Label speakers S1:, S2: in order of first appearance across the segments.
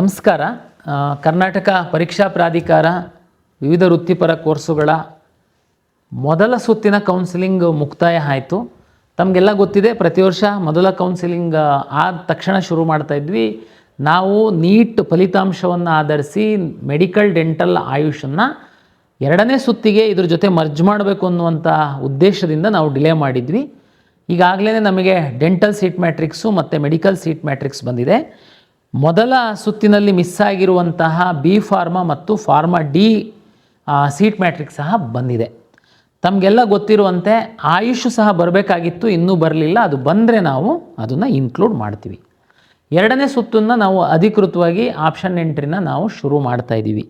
S1: ನಮಸ್ಕಾರ. ಕರ್ನಾಟಕ ಪರೀಕ್ಷಾ ಪ್ರಾಧಿಕಾರ ವಿವಿಧ ವೃತ್ತಿಪರ ಕೋರ್ಸುಗಳ ಮೊದಲ ಸುತ್ತಿನ ಕೌನ್ಸಿಲಿಂಗ್ ಮುಕ್ತಾಯ ಆಯಿತು. ತಮಗೆಲ್ಲ ಗೊತ್ತಿದೆ, ಪ್ರತಿ ವರ್ಷ ಮೊದಲ ಕೌನ್ಸಿಲಿಂಗ್ ಆದ ತಕ್ಷಣ ಶುರು ಮಾಡ್ತಾ ಇದ್ವಿ. ನಾವು ನೀಟ್ ಫಲಿತಾಂಶವನ್ನು ಆಧರಿಸಿ ಮೆಡಿಕಲ್ ಡೆಂಟಲ್ ಆಯುಷನ್ನು ಎರಡನೇ ಸುತ್ತಿಗೆ ಇದ್ರ ಜೊತೆ ಮರ್ಜ್ ಮಾಡಬೇಕು ಅನ್ನುವಂಥ ಉದ್ದೇಶದಿಂದ ನಾವು ಡಿಲೇ ಮಾಡಿದ್ವಿ. ಈಗಾಗಲೇ ನಮಗೆ ಡೆಂಟಲ್ ಸೀಟ್ ಮ್ಯಾಟ್ರಿಕ್ಸು ಮತ್ತು ಮೆಡಿಕಲ್ ಸೀಟ್ ಮ್ಯಾಟ್ರಿಕ್ಸ್ ಬಂದಿದೆ. ಮೊದಲ ಸುತ್ತಿನಲ್ಲಿ ಮಿಸ್ ಆಗಿರುವಂತಹ ಬಿ ಫಾರ್ಮಾ ಮತ್ತು ಫಾರ್ಮಾ ಡಿ ಸೀಟ್ ಮ್ಯಾಟ್ರಿಕ್ಸ್ ಸಹ ಬಂದಿದೆ. ತಮಗೆಲ್ಲ ಗೊತ್ತಿರುವಂತೆ ಆಯುಷ್ ಸಹ ಬರಬೇಕಾಗಿತ್ತು, ಇನ್ನೂ ಬರಲಿಲ್ಲ. ಅದು ಬಂದರೆ ನಾವು ಅದನ್ನು ಇನ್ಕ್ಲೂಡ್ ಮಾಡ್ತೀವಿ. ಎರಡನೇ ಸುತ್ತನ್ನು ನಾವು ಅಧಿಕೃತವಾಗಿ ಆಪ್ಷನ್ ಎಂಟ್ರಿನ ನಾವು ಶುರು ಮಾಡ್ತಾಯಿದ್ದೀವಿ.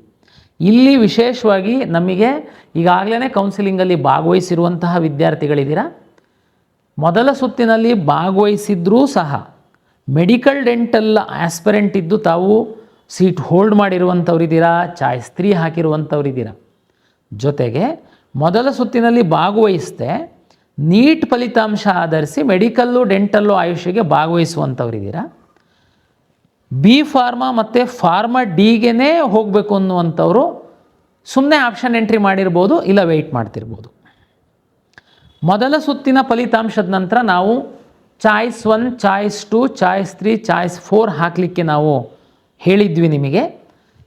S1: ಇಲ್ಲಿ ವಿಶೇಷವಾಗಿ ನಮಗೆ ಈಗಾಗಲೇ ಕೌನ್ಸಿಲಿಂಗಲ್ಲಿ ಭಾಗವಹಿಸಿರುವಂತಹ ವಿದ್ಯಾರ್ಥಿಗಳಿದ್ದೀರಾ. ಮೊದಲ ಸುತ್ತಿನಲ್ಲಿ ಭಾಗವಹಿಸಿದ್ರೂ ಸಹ ಮೆಡಿಕಲ್ ಡೆಂಟಲ್ ಆಸ್ಪಿರೆಂಟ್ ಇದ್ದು ತಾವು ಸೀಟ್ ಹೋಲ್ಡ್ ಮಾಡಿರುವಂಥವ್ರಿದ್ದೀರಾ, ಚಾಯ್ಸ್ 3 ಹಾಕಿರುವಂಥವ್ರಿದ್ದೀರಾ. ಜೊತೆಗೆ ಮೊದಲ ಸುತ್ತಿನಲ್ಲಿ ಭಾಗವಹಿಸದೆ ನೀಟ್ ಫಲಿತಾಂಶ ಆಧರಿಸಿ ಮೆಡಿಕಲ್ಲು ಡೆಂಟಲ್ಲು ಆಯುಷಿಗೆ ಭಾಗವಹಿಸುವಂಥವ್ರಿದ್ದೀರಾ. ಬಿ ಫಾರ್ಮಾ ಮತ್ತು ಫಾರ್ಮಾ ಡಿಗೆ ಹೋಗಬೇಕು ಅನ್ನುವಂಥವ್ರು ಸುಮ್ಮನೆ ಆಪ್ಷನ್ ಎಂಟ್ರಿ ಮಾಡಿರ್ಬೋದು, ಇಲ್ಲ ವೆಯ್ಟ್ ಮಾಡ್ತಿರ್ಬೋದು. ಮೊದಲ ಸುತ್ತಿನ ಫಲಿತಾಂಶದ ನಂತರ ನಾವು ಚಾಯ್ಸ್ 1, ಚಾಯ್ಸ್ 2, ಚಾಯ್ಸ್ 3, ಚಾಯ್ಸ್ 4 ಹಾಕಲಿಕ್ಕೆ ನಾವು ಹೇಳಿದ್ವಿ ನಿಮಗೆ.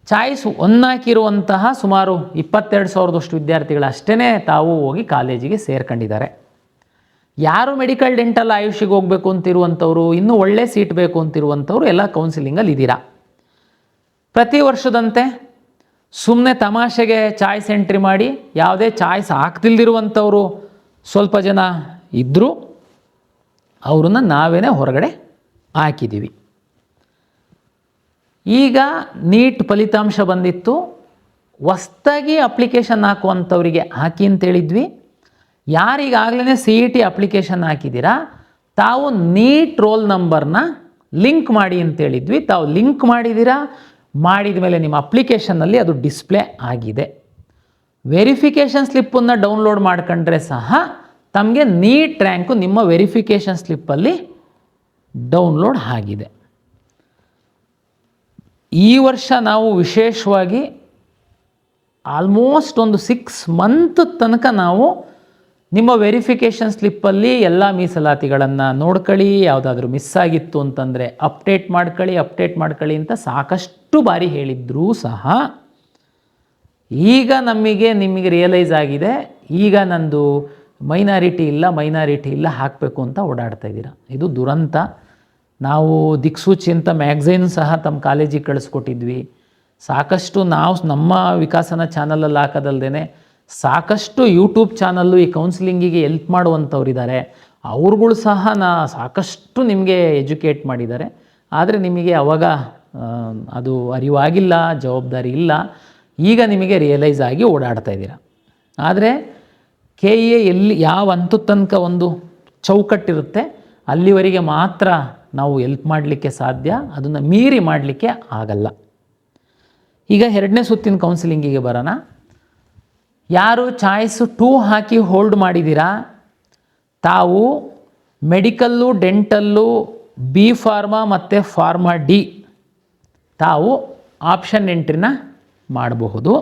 S1: ಚಾಯ್ಸ್ 1 ಹಾಕಿರುವಂತಹ ಸುಮಾರು 22,000 ವಿದ್ಯಾರ್ಥಿಗಳು ಅಷ್ಟೇ ತಾವು ಹೋಗಿ ಕಾಲೇಜಿಗೆ ಸೇರ್ಕೊಂಡಿದ್ದಾರೆ. ಯಾರು ಮೆಡಿಕಲ್ ಡೆಂಟಲ್ ಆಯುಷಿಗೆ ಹೋಗಬೇಕು ಅಂತಿರುವಂಥವ್ರು, ಇನ್ನೂ ಒಳ್ಳೆ ಸೀಟ್ ಬೇಕು ಅಂತಿರುವಂಥವ್ರು ಎಲ್ಲ ಕೌನ್ಸಿಲಿಂಗಲ್ಲಿ ಇದ್ದೀರಾ. ಪ್ರತಿ ವರ್ಷದಂತೆ ಸುಮ್ಮನೆ ತಮಾಷೆಗೆ ಚಾಯ್ಸ್ ಎಂಟ್ರಿ ಮಾಡಿ ಯಾವುದೇ ಚಾಯ್ಸ್ ಆಗ್ತಿಲ್ದಿರುವಂಥವರು ಸ್ವಲ್ಪ ಜನ ಇದ್ದರು, ಅವ್ರನ್ನ ನಾವೇ ಹೊರಗಡೆ ಹಾಕಿದ್ದೀವಿ. ಈಗ ನೀಟ್ ಫಲಿತಾಂಶ ಬಂದಿತ್ತು, ಹೊಸ್ದಾಗಿ ಅಪ್ಲಿಕೇಶನ್ ಹಾಕುವಂಥವರಿಗೆ ಹಾಕಿ ಅಂತೇಳಿದ್ವಿ. ಯಾರಿಗಾಗಲೇ ಸಿ ಇ ಟಿ ಅಪ್ಲಿಕೇಶನ್ ಹಾಕಿದ್ದೀರಾ ತಾವು ನೀಟ್ ರೋಲ್ ನಂಬರ್ನ ಲಿಂಕ್ ಮಾಡಿ ಅಂತೇಳಿದ್ವಿ. ತಾವು ಲಿಂಕ್ ಮಾಡಿದ್ದೀರಾ, ಮಾಡಿದ ಮೇಲೆ ನಿಮ್ಮ ಅಪ್ಲಿಕೇಶನ್ನಲ್ಲಿ ಅದು ಡಿಸ್ಪ್ಲೇ ಆಗಿದೆ. ವೆರಿಫಿಕೇಷನ್ ಸ್ಲಿಪ್ಪನ್ನು ಡೌನ್ಲೋಡ್ ಮಾಡ್ಕೊಂಡ್ರೆ ಸಹ ತಮಗೆ ನೀಟ್ ರ್ಯಾಂಕು ನಿಮ್ಮ ವೆರಿಫಿಕೇಷನ್ ಸ್ಲಿಪ್ಪಲ್ಲಿ ಡೌನ್ಲೋಡ್ ಆಗಿದೆ. ಈ ವರ್ಷ ನಾವು ವಿಶೇಷವಾಗಿ ಆಲ್ಮೋಸ್ಟ್ ಒಂದು 6 ಮಂತ್ ತನಕ ನಾವು ನಿಮ್ಮ ವೆರಿಫಿಕೇಷನ್ ಸ್ಲಿಪ್ಪಲ್ಲಿ ಎಲ್ಲ ಮೀಸಲಾತಿಗಳನ್ನು ನೋಡ್ಕೊಳ್ಳಿ, ಯಾವುದಾದ್ರೂ ಮಿಸ್ ಆಗಿತ್ತು ಅಂತಂದರೆ ಅಪ್ಡೇಟ್ ಮಾಡ್ಕೊಳ್ಳಿ ಅಂತ ಸಾಕಷ್ಟು ಬಾರಿ ಹೇಳಿದ್ರೂ ಸಹ ಈಗ ನಿಮಗೆ ರಿಯಲೈಸ್ ಆಗಿದೆ, ಈಗ ನಂದು ಮೈನಾರಿಟಿ ಇಲ್ಲ ಹಾಕಬೇಕು ಅಂತ ಓಡಾಡ್ತಾ ಇದ್ದೀರಾ. ಇದು ದುರಂತ. ನಾವು ದಿಕ್ಸೂಚಿ ಅಂತ ಮ್ಯಾಗ್ಝೈನ್ ಸಹ ತಮ್ಮ ಕಾಲೇಜಿಗೆ ಕಳಿಸ್ಕೊಟ್ಟಿದ್ವಿ. ಸಾಕಷ್ಟು ನಾವು ನಮ್ಮ ವಿಕಾಸನ ಚಾನಲಲ್ಲಿ ಹಾಕೋದಲ್ದೇ ಸಾಕಷ್ಟು ಯೂಟ್ಯೂಬ್ ಚಾನಲ್ಲು ಈ ಕೌನ್ಸಿಲಿಂಗಿಗೆ ಎಲ್ಪ್ ಮಾಡುವಂಥವ್ರಿದ್ದಾರೆ. ಅವ್ರುಗಳು ಸಹ ಸಾಕಷ್ಟು ನಿಮಗೆ ಎಜುಕೇಟ್ ಮಾಡಿದ್ದಾರೆ. ಆದರೆ ನಿಮಗೆ ಅವಾಗ ಅದು ಅರಿವಾಗಿಲ್ಲ, ಜವಾಬ್ದಾರಿ ಇಲ್ಲ. ಈಗ ನಿಮಗೆ ರಿಯಲೈಸ್ ಆಗಿ ಓಡಾಡ್ತಾ ಇದ್ದೀರಾ. ಆದರೆ ಕೆ ಎ ಎಲ್ಲಿ ಯಾವ ಹಂತದ ತನಕ ಒಂದು ಚೌಕಟ್ಟಿರುತ್ತೆ ಅಲ್ಲಿವರೆಗೆ ಮಾತ್ರ ನಾವು ಎಲ್ಪ್ ಮಾಡಲಿಕ್ಕೆ ಸಾಧ್ಯ, ಅದನ್ನು ಮೀರಿ ಮಾಡಲಿಕ್ಕೆ ಆಗಲ್ಲ. ಈಗ ಎರಡನೇ ಸುತ್ತಿನ ಕೌನ್ಸಿಲಿಂಗಿಗೆ ಬರೋಣ. ಯಾರು ಚಾಯ್ಸ್ 2 ಹಾಕಿ ಹೋಲ್ಡ್ ಮಾಡಿದ್ದೀರಾ ತಾವು ಮೆಡಿಕಲ್ಲು ಡೆಂಟಲ್ಲು ಬಿ ಫಾರ್ಮಾ ಮತ್ತು ಫಾರ್ಮಾ ಡಿ ತಾವು ಆಪ್ಷನ್ ಎಂಟ್ರಿನ ಮಾಡಬಹುದು.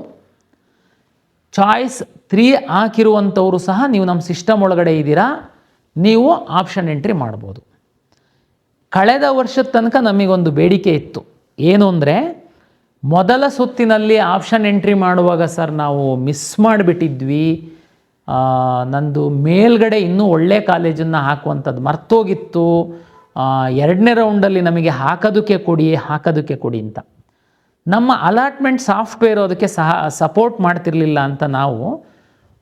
S1: ಚಾಯ್ಸ್ 3 ಹಾಕಿರುವಂಥವರು ಸಹ ನೀವು ನಮ್ಮ ಸಿಸ್ಟಮ್ ಒಳಗಡೆ ಇದ್ದೀರಾ, ನೀವು ಆಪ್ಷನ್ ಎಂಟ್ರಿ ಮಾಡ್ಬೋದು. ಕಳೆದ ವರ್ಷದ ತನಕ ನಮಗೊಂದು ಬೇಡಿಕೆ ಇತ್ತು, ಏನು ಅಂದರೆ ಮೊದಲ ಸುತ್ತಿನಲ್ಲಿ ಆಪ್ಷನ್ ಎಂಟ್ರಿ ಮಾಡುವಾಗ ಸರ್ ನಾವು ಮಿಸ್ ಮಾಡಿಬಿಟ್ಟಿದ್ವಿ, ನಂದು ಮೇಲ್ಗಡೆ ಇನ್ನೂ ಒಳ್ಳೆ ಕಾಲೇಜನ್ನು ಹಾಕುವಂಥದ್ದು ಮರ್ತೋಗಿತ್ತು, ಎರಡನೇ ರೌಂಡಲ್ಲಿ ನಮಗೆ ಹಾಕೋದಕ್ಕೆ ಕೊಡಿ ಅಂತ. ನಮ್ಮ ಅಲಾಟ್ಮೆಂಟ್ ಸಾಫ್ಟ್ವೇರ್ ಅದಕ್ಕೆ ಸಪೋರ್ಟ್ ಮಾಡ್ತಿರಲಿಲ್ಲ ಅಂತ ನಾವು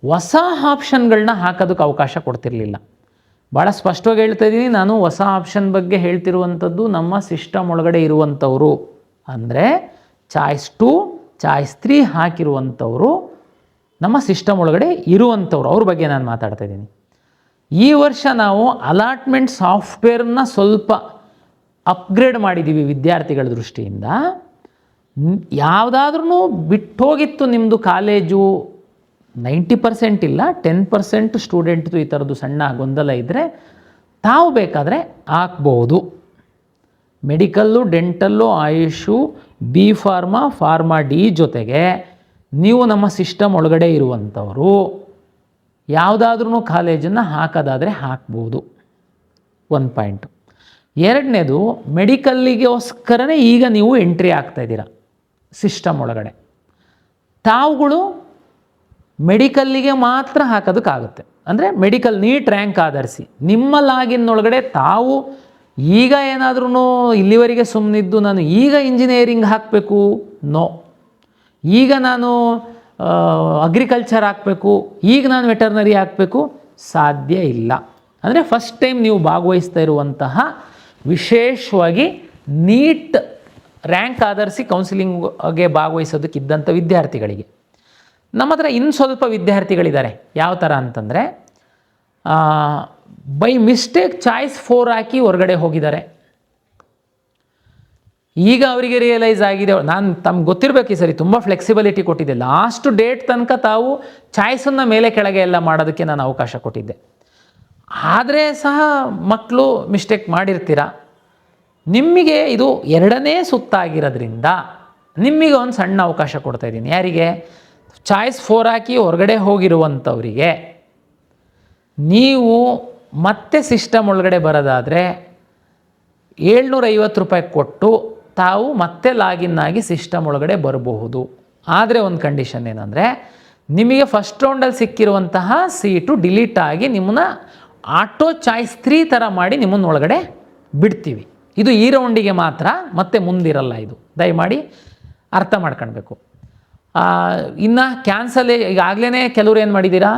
S1: ಹೊಸ ಆಪ್ಷನ್ಗಳನ್ನ ಹಾಕೋದಕ್ಕೆ ಅವಕಾಶ ಕೊಡ್ತಿರಲಿಲ್ಲ. ಭಾಳ ಸ್ಪಷ್ಟವಾಗಿ ಹೇಳ್ತಾ ಇದ್ದೀನಿ, ನಾನು ಹೊಸ ಆಪ್ಷನ್ ಬಗ್ಗೆ ಹೇಳ್ತಿರುವಂಥದ್ದು ನಮ್ಮ ಸಿಸ್ಟಮ್ ಒಳಗಡೆ ಇರುವಂಥವರು, ಅಂದರೆ ಚಾಯ್ಸ್ 2, ಚಾಯ್ಸ್ 3 ಹಾಕಿರುವಂಥವರು ನಮ್ಮ ಸಿಸ್ಟಮ್ ಒಳಗಡೆ ಇರುವಂಥವ್ರು, ಅವ್ರ ಬಗ್ಗೆ ನಾನು ಮಾತಾಡ್ತಾ ಇದ್ದೀನಿ. ಈ ವರ್ಷ ನಾವು ಅಲಾಟ್ಮೆಂಟ್ ಸಾಫ್ಟ್ವೇರ್ನ ಸ್ವಲ್ಪ ಅಪ್ಗ್ರೇಡ್ ಮಾಡಿದ್ದೀವಿ ವಿದ್ಯಾರ್ಥಿಗಳ ದೃಷ್ಟಿಯಿಂದ. ಯಾವುದಾದ್ರೂ ಬಿಟ್ಟೋಗಿತ್ತು ನಿಮ್ಮದು ಕಾಲೇಜು, 90% ಇಲ್ಲ 10% ಸ್ಟೂಡೆಂಟ್ದು ಈ ಥರದ್ದು ಸಣ್ಣ ಗೊಂದಲ ಇದ್ದರೆ ತಾವು ಬೇಕಾದರೆ ಹಾಕ್ಬೋದು. Medical, dental, Ayush B pharma, pharma D ಜೊತೆಗೆ ನೀವು ನಮ್ಮ ಸಿಸ್ಟಮ್ ಒಳಗಡೆ ಇರುವಂಥವರು ಯಾವುದಾದ್ರೂ ಕಾಲೇಜನ್ನು ಹಾಕೋದಾದರೆ ಹಾಕ್ಬೋದು. ಒಂದು ಪಾಯಿಂಟು. ಎರಡನೇದು, ಮೆಡಿಕಲ್ಲಿಗೋಸ್ಕರನೇ ಈಗ ನೀವು ಎಂಟ್ರಿ ಆಗ್ತಾಯಿದ್ದೀರ ಸಿಸ್ಟಮ್ ಒಳಗಡೆ. ತಾವುಗಳು ಮೆಡಿಕಲ್ಲಿಗೆ ಮಾತ್ರ ಹಾಕೋದಕ್ಕಾಗುತ್ತೆ. ಅಂದರೆ ಮೆಡಿಕಲ್ ನೀಟ್ ರ್ಯಾಂಕ್ ಆಧರಿಸಿ ನಿಮ್ಮ ಲಾಗಿನ್ ಒಳಗಡೆ ತಾವು ಈಗ ಏನಾದ್ರೂ ಇಲ್ಲಿವರೆಗೆ ಸುಮ್ಮನಿದ್ದು ನಾನು ಈಗ ಇಂಜಿನಿಯರಿಂಗ್ ಹಾಕಬೇಕು, ನೋ, ಈಗ ನಾನು ಅಗ್ರಿಕಲ್ಚರ್ ಹಾಕಬೇಕು, ಈಗ ನಾನು ವೆಟರ್ನರಿ ಹಾಕಬೇಕು, ಸಾಧ್ಯ ಇಲ್ಲ. ಅಂದರೆ ಫಸ್ಟ್ ಟೈಮ್ ನೀವು ಭಾಗವಹಿಸ್ತಾ ಇರುವಂತಹ ವಿಶೇಷವಾಗಿ ನೀಟ್ ರ್ಯಾಂಕ್ ಆಧರಿಸಿ ಕೌನ್ಸಿಲಿಂಗ್ಗೆ ಭಾಗವಹಿಸೋದಕ್ಕಿದ್ದಂಥ ವಿದ್ಯಾರ್ಥಿಗಳಿಗೆ. ನಮ್ಮ ಹತ್ರ ಇನ್ನು ಸ್ವಲ್ಪ ವಿದ್ಯಾರ್ಥಿಗಳಿದ್ದಾರೆ. ಯಾವ ಥರ ಅಂತಂದರೆ ಬೈ ಮಿಸ್ಟೇಕ್ ಚಾಯ್ಸ್ 4 ಹಾಕಿ ಹೊರಗಡೆ ಹೋಗಿದ್ದಾರೆ. ಈಗ ಅವರಿಗೆ ರಿಯಲೈಸ್ ಆಗಿದೆ, ನಾನು ತಮ್ಗೆ ಗೊತ್ತಿರಬೇಕು ಈ ಸರಿ ತುಂಬ ಫ್ಲೆಕ್ಸಿಬಿಲಿಟಿ ಕೊಟ್ಟಿದ್ದೆ. ಲಾಸ್ಟ್ ಡೇಟ್ ತನಕ ತಾವು ಚಾಯ್ಸನ್ನು ಮೇಲೆ ಕೆಳಗೆ ಎಲ್ಲ ಮಾಡೋದಕ್ಕೆ ನಾನು ಅವಕಾಶ ಕೊಟ್ಟಿದ್ದೆ. ಆದರೆ ಸಹ ಮಕ್ಕಳು ಮಿಸ್ಟೇಕ್ ಮಾಡಿರ್ತೀರ. ನಿಮಗೆ ಇದು 2ನೇ ಸುತ್ತಾಗಿರೋದ್ರಿಂದ ನಿಮಗೆ ಒಂದು ಸಣ್ಣ ಅವಕಾಶ ಕೊಡ್ತಾಯಿದ್ದೀನಿ. ಯಾರಿಗೆ? ಚಾಯ್ಸ್ 4 ಹಾಕಿ ಹೊರಗಡೆ ಹೋಗಿರುವಂಥವರಿಗೆ. ನೀವು ಮತ್ತೆ ಸಿಸ್ಟಮ್ ಒಳಗಡೆ ಬರೋದಾದರೆ 750 ರೂಪಾಯಿ ಕೊಟ್ಟು ತಾವು ಮತ್ತೆ ಲಾಗಿನ್ ಆಗಿ ಸಿಸ್ಟಮ್ ಒಳಗಡೆ ಬರಬಹುದು. ಆದರೆ ಒಂದು ಕಂಡೀಷನ್ ಏನಂದರೆ, ನಿಮಗೆ ಫಸ್ಟ್ ರೌಂಡಲ್ಲಿ ಸಿಕ್ಕಿರುವಂತಹ ಸೀಟು ಡಿಲೀಟ್ ಆಗಿ ನಿಮ್ಮನ್ನ ಆಟೋ ಚಾಯ್ಸ್ 3 ಥರ ಮಾಡಿ ನಿಮ್ಮನ್ನ ಒಳಗಡೆ ಬಿಡ್ತೀವಿ. ಇದು ಈ ರೌಂಡಿಗೆ ಮಾತ್ರ, ಮತ್ತೆ ಮುಂದಿರಲ್ಲ. ಇದು ದಯಮಾಡಿ ಅರ್ಥ ಮಾಡ್ಕೊಳ್ಬೇಕು. ಇನ್ನು ಕ್ಯಾನ್ಸಲ್ ಈಗಾಗಲೇ ಕೆಲವ್ರು ಏನು ಮಾಡಿದ್ದೀರಾ,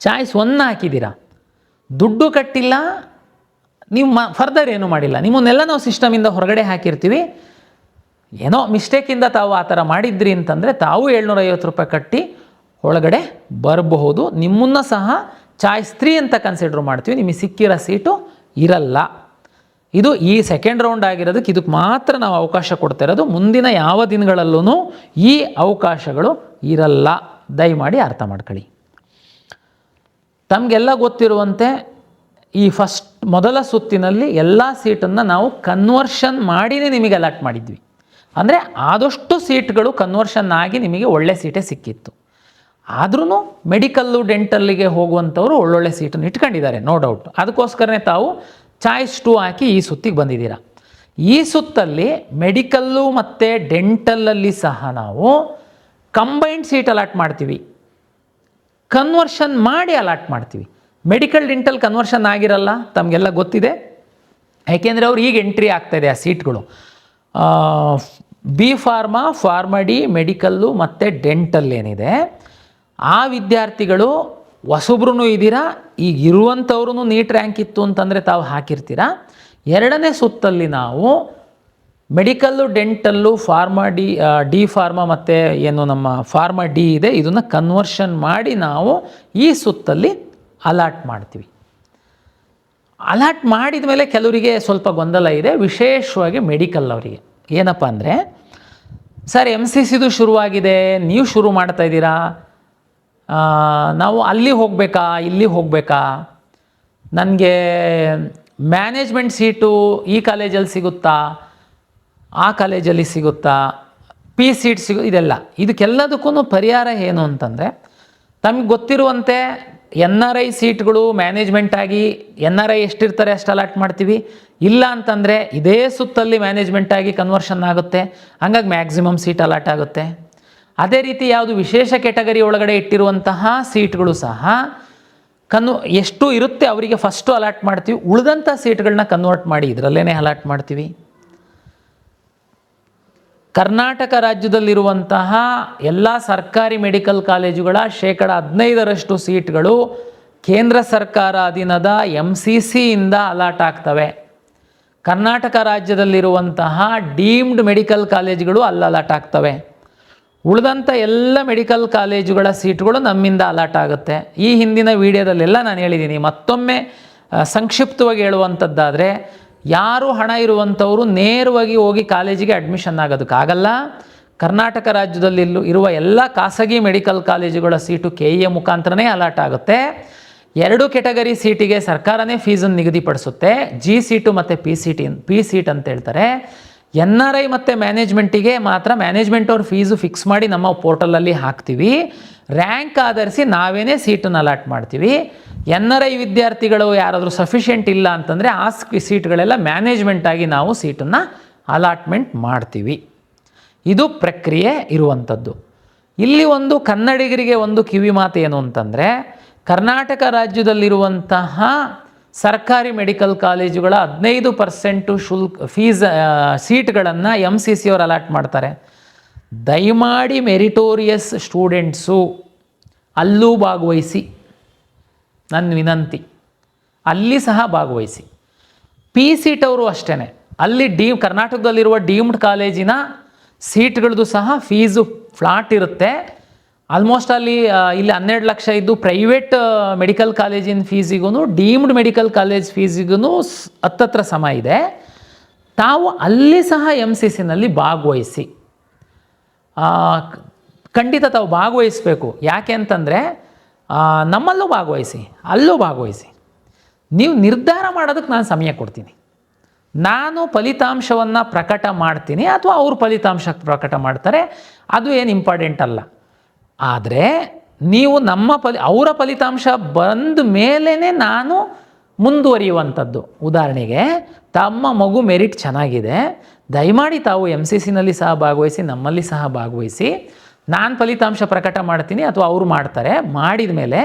S1: ಚಾಯ್ಸ್ 1 ಹಾಕಿದ್ದೀರಾ, ದುಡ್ಡು ಕಟ್ಟಿಲ್ಲ, ನೀವು ಫರ್ದರ್ ಏನೂ ಮಾಡಿಲ್ಲ, ನಿಮ್ಮನ್ನೆಲ್ಲ ನಾವು ಸಿಸ್ಟಮಿಂದ ಹೊರಗಡೆ ಹಾಕಿರ್ತೀವಿ. ಏನೋ ಮಿಸ್ಟೇಕಿಂದ ತಾವು ಆ ಥರ ಮಾಡಿದ್ರಿ ಅಂತಂದರೆ ತಾವು 750 ರೂಪಾಯಿ ಕಟ್ಟಿ ಒಳಗಡೆ ಬರಬಹುದು. ನಿಮ್ಮನ್ನು ಸಹ ಚಾಯ್ಸ್ 3 ಅಂತ ಕನ್ಸಿಡರ್ ಮಾಡ್ತೀವಿ. ನಿಮಗೆ ಸಿಕ್ಕಿರೋ ಸೀಟು ಇರಲ್ಲ. ಇದು ಈ ಸೆಕೆಂಡ್ ರೌಂಡ್ ಆಗಿರೋದಕ್ಕೆ ಇದಕ್ಕೆ ಮಾತ್ರ ನಾವು ಅವಕಾಶ ಕೊಡ್ತಾ ಇರೋದು. ಮುಂದಿನ ಯಾವ ದಿನಗಳಲ್ಲೂ ಈ ಅವಕಾಶಗಳು ಇರಲ್ಲ. ದಯಮಾಡಿ ಅರ್ಥ ಮಾಡ್ಕೊಳ್ಳಿ. ತಮಗೆಲ್ಲ ಗೊತ್ತಿರುವಂತೆ ಈ ಮೊದಲ ಸುತ್ತಿನಲ್ಲಿ ಎಲ್ಲ ಸೀಟನ್ನು ನಾವು ಕನ್ವರ್ಷನ್ ಮಾಡಿನೇ ನಿಮಗೆ ಅಲಾಟ್ ಮಾಡಿದ್ವಿ. ಅಂದರೆ ಆದಷ್ಟು ಸೀಟ್ಗಳು ಕನ್ವರ್ಷನ್ ಆಗಿ ನಿಮಗೆ ಒಳ್ಳೆ ಸೀಟೇ ಸಿಕ್ಕಿತ್ತು. ಆದ್ರೂ ಮೆಡಿಕಲ್ಲು ಡೆಂಟಲ್ಲಿಗೆ ಹೋಗುವಂಥವ್ರು ಒಳ್ಳೊಳ್ಳೆ ಸೀಟನ್ನು ಇಟ್ಕೊಂಡಿದ್ದಾರೆ, ನೋ ಡೌಟ್. ಅದಕ್ಕೋಸ್ಕರನೇ ತಾವು ಚಾಯ್ಸ್ 2 ಹಾಕಿ ಈ ಸುತ್ತಿಗೆ ಬಂದಿದ್ದೀರಾ. ಈ ಸುತ್ತಲ್ಲಿ ಮೆಡಿಕಲ್ಲು ಮತ್ತು ಡೆಂಟಲಲ್ಲಿ ಸಹ ನಾವು ಕಂಬೈನ್ಡ್ ಸೀಟ್ ಅಲಾಟ್ ಮಾಡ್ತೀವಿ, ಕನ್ವರ್ಷನ್ ಮಾಡಿ ಅಲಾಟ್ ಮಾಡ್ತೀವಿ. ಮೆಡಿಕಲ್ ಡೆಂಟಲ್ ಕನ್ವರ್ಷನ್ ಆಗಿರಲ್ಲ, ತಮಗೆಲ್ಲ ಗೊತ್ತಿದೆ. ಯಾಕೆಂದರೆ ಅವ್ರು ಈಗ ಎಂಟ್ರಿ ಆಗ್ತಾಯಿದೆ ಆ ಸೀಟ್ಗಳು. B pharma, pharma D, medical ಮತ್ತು ಡೆಂಟಲ್ ಏನಿದೆ, ಆ ವಿದ್ಯಾರ್ಥಿಗಳು ಹೊಸಬ್ರು ಇದ್ದೀರಾ. ಈಗ ಇರುವಂಥವ್ರು ನೀಟ್ ರ್ಯಾಂಕ್ ಇತ್ತು ಅಂತಂದರೆ ತಾವು ಹಾಕಿರ್ತೀರಾ. 2ನೇ ಸುತ್ತಲ್ಲಿ ನಾವು medical, dental, pharma D pharma ಮತ್ತು ಏನು ನಮ್ಮ ಫಾರ್ಮಾ ಡಿ ಇದೆ, ಇದನ್ನು ಕನ್ವರ್ಷನ್ ಮಾಡಿ ನಾವು ಈ ಸುತ್ತಲ್ಲಿ ಅಲಾಟ್ ಮಾಡ್ತೀವಿ. ಅಲಾಟ್ ಮಾಡಿದ ಮೇಲೆ ಕೆಲವರಿಗೆ ಸ್ವಲ್ಪ ಗೊಂದಲ ಇದೆ, ವಿಶೇಷವಾಗಿ ಮೆಡಿಕಲ್ ಅವರಿಗೆ. ಏನಪ್ಪ ಅಂದರೆ, ಸರ್ MCCದು ಶುರುವಾಗಿದೆ, ನೀವು ಶುರು ಮಾಡ್ತಾಯಿದ್ದೀರಾ, ನಾವು ಅಲ್ಲಿ ಹೋಗಬೇಕಾ, ಇಲ್ಲಿ ಹೋಗಬೇಕಾ, ನನಗೆ ಮ್ಯಾನೇಜ್ಮೆಂಟ್ ಸೀಟು ಈ ಕಾಲೇಜಲ್ಲಿ ಸಿಗುತ್ತಾ, ಆ ಕಾಲೇಜಲ್ಲಿ ಸಿಗುತ್ತಾ, ಪಿ ಸೀಟ್ ಇದೆಲ್ಲ. ಇದಕ್ಕೆಲ್ಲದಕ್ಕೂ ಪರಿಹಾರ ಏನು ಅಂತಂದರೆ, ತಮಗೆ ಗೊತ್ತಿರುವಂತೆ NRI ಸೀಟ್ಗಳು ಮ್ಯಾನೇಜ್ಮೆಂಟ್ ಆಗಿ NRI ಎಷ್ಟಿರ್ತಾರೆ ಅಷ್ಟು ಅಲಾಟ್ ಮಾಡ್ತೀವಿ. ಇಲ್ಲ ಅಂತಂದರೆ ಇದೇ ಸುತ್ತಲ್ಲಿ ಮ್ಯಾನೇಜ್ಮೆಂಟ್ ಆಗಿ ಕನ್ವರ್ಷನ್ ಆಗುತ್ತೆ, ಹಂಗಾಗಿ ಮ್ಯಾಕ್ಸಿಮಮ್ ಸೀಟ್ ಅಲಾಟ್ ಆಗುತ್ತೆ. ಅದೇ ರೀತಿ ಯಾವುದು ವಿಶೇಷ ಕೆಟಗರಿ ಒಳಗಡೆ ಇಟ್ಟಿರುವಂತಹ ಸೀಟ್ಗಳು ಸಹ ಎಷ್ಟು ಇರುತ್ತೆ ಅವರಿಗೆ ಫಸ್ಟು ಅಲಾಟ್ ಮಾಡ್ತೀವಿ, ಉಳಿದಂಥ ಸೀಟ್ಗಳನ್ನ ಕನ್ವರ್ಟ್ ಮಾಡಿ ಇದರಲ್ಲೇ ಅಲಾಟ್ ಮಾಡ್ತೀವಿ. ಕರ್ನಾಟಕ ರಾಜ್ಯದಲ್ಲಿರುವಂತಹ ಎಲ್ಲ ಸರ್ಕಾರಿ ಮೆಡಿಕಲ್ ಕಾಲೇಜುಗಳ 15% ಸೀಟ್ಗಳು ಕೇಂದ್ರ ಸರ್ಕಾರ ಅಧೀನದ MCCಯಿಂದ ಅಲಾಟ್ ಆಗ್ತವೆ. ಕರ್ನಾಟಕ ರಾಜ್ಯದಲ್ಲಿರುವಂತಹ ಡೀಮ್ಡ್ ಮೆಡಿಕಲ್ ಕಾಲೇಜುಗಳು ಅಲ್ಲಿ ಅಲಾಟ್ ಆಗ್ತವೆ. ಉಳಿದಂಥ ಎಲ್ಲ ಮೆಡಿಕಲ್ ಕಾಲೇಜುಗಳ ಸೀಟ್ಗಳು ನಮ್ಮಿಂದ ಅಲಾಟ್ ಆಗುತ್ತೆ. ಈ ಹಿಂದಿನ ವಿಡಿಯೋದಲ್ಲೆಲ್ಲ ನಾನು ಹೇಳಿದ್ದೀನಿ. ಮತ್ತೊಮ್ಮೆ ಸಂಕ್ಷಿಪ್ತವಾಗಿ ಹೇಳುವಂಥದ್ದಾದರೆ, ಯಾರು ಹಣ ಇರುವಂಥವರು ನೇರವಾಗಿ ಹೋಗಿ ಕಾಲೇಜಿಗೆ ಅಡ್ಮಿಷನ್ ಆಗೋದಕ್ಕಾಗಲ್ಲ. ಕರ್ನಾಟಕ ರಾಜ್ಯದಲ್ಲಿ ಇರುವ ಎಲ್ಲ ಖಾಸಗಿ ಮೆಡಿಕಲ್ ಕಾಲೇಜುಗಳ ಸೀಟು KEA ಮುಖಾಂತರನೇ ಅಲಾಟ್ ಆಗುತ್ತೆ. 2 ಕೆಟಗರಿ ಸೀಟಿಗೆ ಸರ್ಕಾರನೇ ಫೀಸನ್ನು ನಿಗದಿಪಡಿಸುತ್ತೆ. G ಸೀಟು ಮತ್ತು ಪಿ ಸೀಟ್ ಅಂತ ಹೇಳ್ತಾರೆ. NRI ಮತ್ತು ಮ್ಯಾನೇಜ್ಮೆಂಟಿಗೆ ಮಾತ್ರ ಮ್ಯಾನೇಜ್ಮೆಂಟ್ ಅವ್ರ ಫೀಸು ಫಿಕ್ಸ್ ಮಾಡಿ ನಮ್ಮ ಪೋರ್ಟಲಲ್ಲಿ ಹಾಕ್ತೀವಿ. ರ್ಯಾಂಕ್ ಆಧರಿಸಿ ನಾವೇನೇ ಸೀಟನ್ನು ಅಲಾಟ್ ಮಾಡ್ತೀವಿ. NRI ವಿದ್ಯಾರ್ಥಿಗಳು ಯಾರಾದರೂ ಸಫಿಷಿಯೆಂಟ್ ಇಲ್ಲ ಅಂತಂದರೆ ಆ ಸೀಟ್ಗಳೆಲ್ಲ ಮ್ಯಾನೇಜ್ಮೆಂಟಾಗಿ ನಾವು ಸೀಟನ್ನು ಅಲಾಟ್ಮೆಂಟ್ ಮಾಡ್ತೀವಿ. ಇದು ಪ್ರಕ್ರಿಯೆ ಇರುವಂಥದ್ದು. ಇಲ್ಲಿ ಒಂದು ಕನ್ನಡಿಗರಿಗೆ ಒಂದು ಕಿವಿ ಮಾತು ಏನು ಅಂತಂದರೆ, ಕರ್ನಾಟಕ ರಾಜ್ಯದಲ್ಲಿರುವಂತಹ ಸರ್ಕಾರಿ ಮೆಡಿಕಲ್ ಕಾಲೇಜುಗಳ 15% ಸೀಟ್ಗಳನ್ನು MCC ಅವರು ಅಲಾಟ್ ಮಾಡ್ತಾರೆ. ದಯಮಾಡಿ ಮೆರಿಟೋರಿಯಸ್ ಸ್ಟೂಡೆಂಟ್ಸು ಅಲ್ಲೂ ಭಾಗವಹಿಸಿ, ನನ್ನ ವಿನಂತಿ, ಅಲ್ಲಿ ಸಹ ಭಾಗವಹಿಸಿ. PSEET ಅವರು ಅಷ್ಟೇ, ಅಲ್ಲಿ ಕರ್ನಾಟಕದಲ್ಲಿರುವ ಡೀಮ್ಡ್ ಕಾಲೇಜಿನ ಸೀಟ್ಗಳದ್ದು ಸಹ ಫೀಸು ಫ್ಲಾಟ್ ಇರುತ್ತೆ. ಆಲ್ಮೋಸ್ಟ್ ಇಲ್ಲಿ 12 ಲಕ್ಷ ಇದ್ದು ಪ್ರೈವೇಟ್ ಮೆಡಿಕಲ್ ಕಾಲೇಜಿನ ಫೀಸಿಗೂ ಡೀಮ್ಡ್ ಮೆಡಿಕಲ್ ಕಾಲೇಜ್ ಫೀಸಿಗೂ ಹತ್ತತ್ರ ಸಮ ಇದೆ. ತಾವು ಅಲ್ಲಿ ಸಹ MCCನಲ್ಲಿ ಭಾಗವಹಿಸಿ, ಖಂಡಿತ ತಾವು ಭಾಗವಹಿಸಬೇಕು. ಯಾಕೆ ಅಂತಂದರೆ ನಮ್ಮಲ್ಲೂ ಭಾಗವಹಿಸಿ, ಅಲ್ಲೂ ಭಾಗವಹಿಸಿ. ನೀವು ನಿರ್ಧಾರ ಮಾಡೋದಕ್ಕೆ ನಾನು ಸಮಯ ಕೊಡ್ತೀನಿ. ನಾನು ಫಲಿತಾಂಶವನ್ನು ಪ್ರಕಟ ಮಾಡ್ತೀನಿ ಅಥವಾ ಅವರು ಫಲಿತಾಂಶ ಪ್ರಕಟ ಮಾಡ್ತಾರೆ, ಅದು ಏನು ಇಂಪಾರ್ಟೆಂಟ್ ಅಲ್ಲ. ಆದರೆ ನೀವು ಅವರ ಫಲಿತಾಂಶ ಬಂದ ಮೇಲೇ ನಾನು ಮುಂದುವರಿಯುವಂಥದ್ದು. ಉದಾಹರಣೆಗೆ ತಮ್ಮ ಮಗು ಮೆರಿಟ್ ಚೆನ್ನಾಗಿದೆ, ದಯಮಾಡಿ ತಾವು MCCನಲ್ಲಿ ಸಹ ಭಾಗವಹಿಸಿ, ನಮ್ಮಲ್ಲಿ ಸಹ ಭಾಗವಹಿಸಿ. ನಾನು ಫಲಿತಾಂಶ ಪ್ರಕಟ ಮಾಡ್ತೀನಿ ಅಥವಾ ಅವರು ಮಾಡ್ತಾರೆ. ಮಾಡಿದ ಮೇಲೆ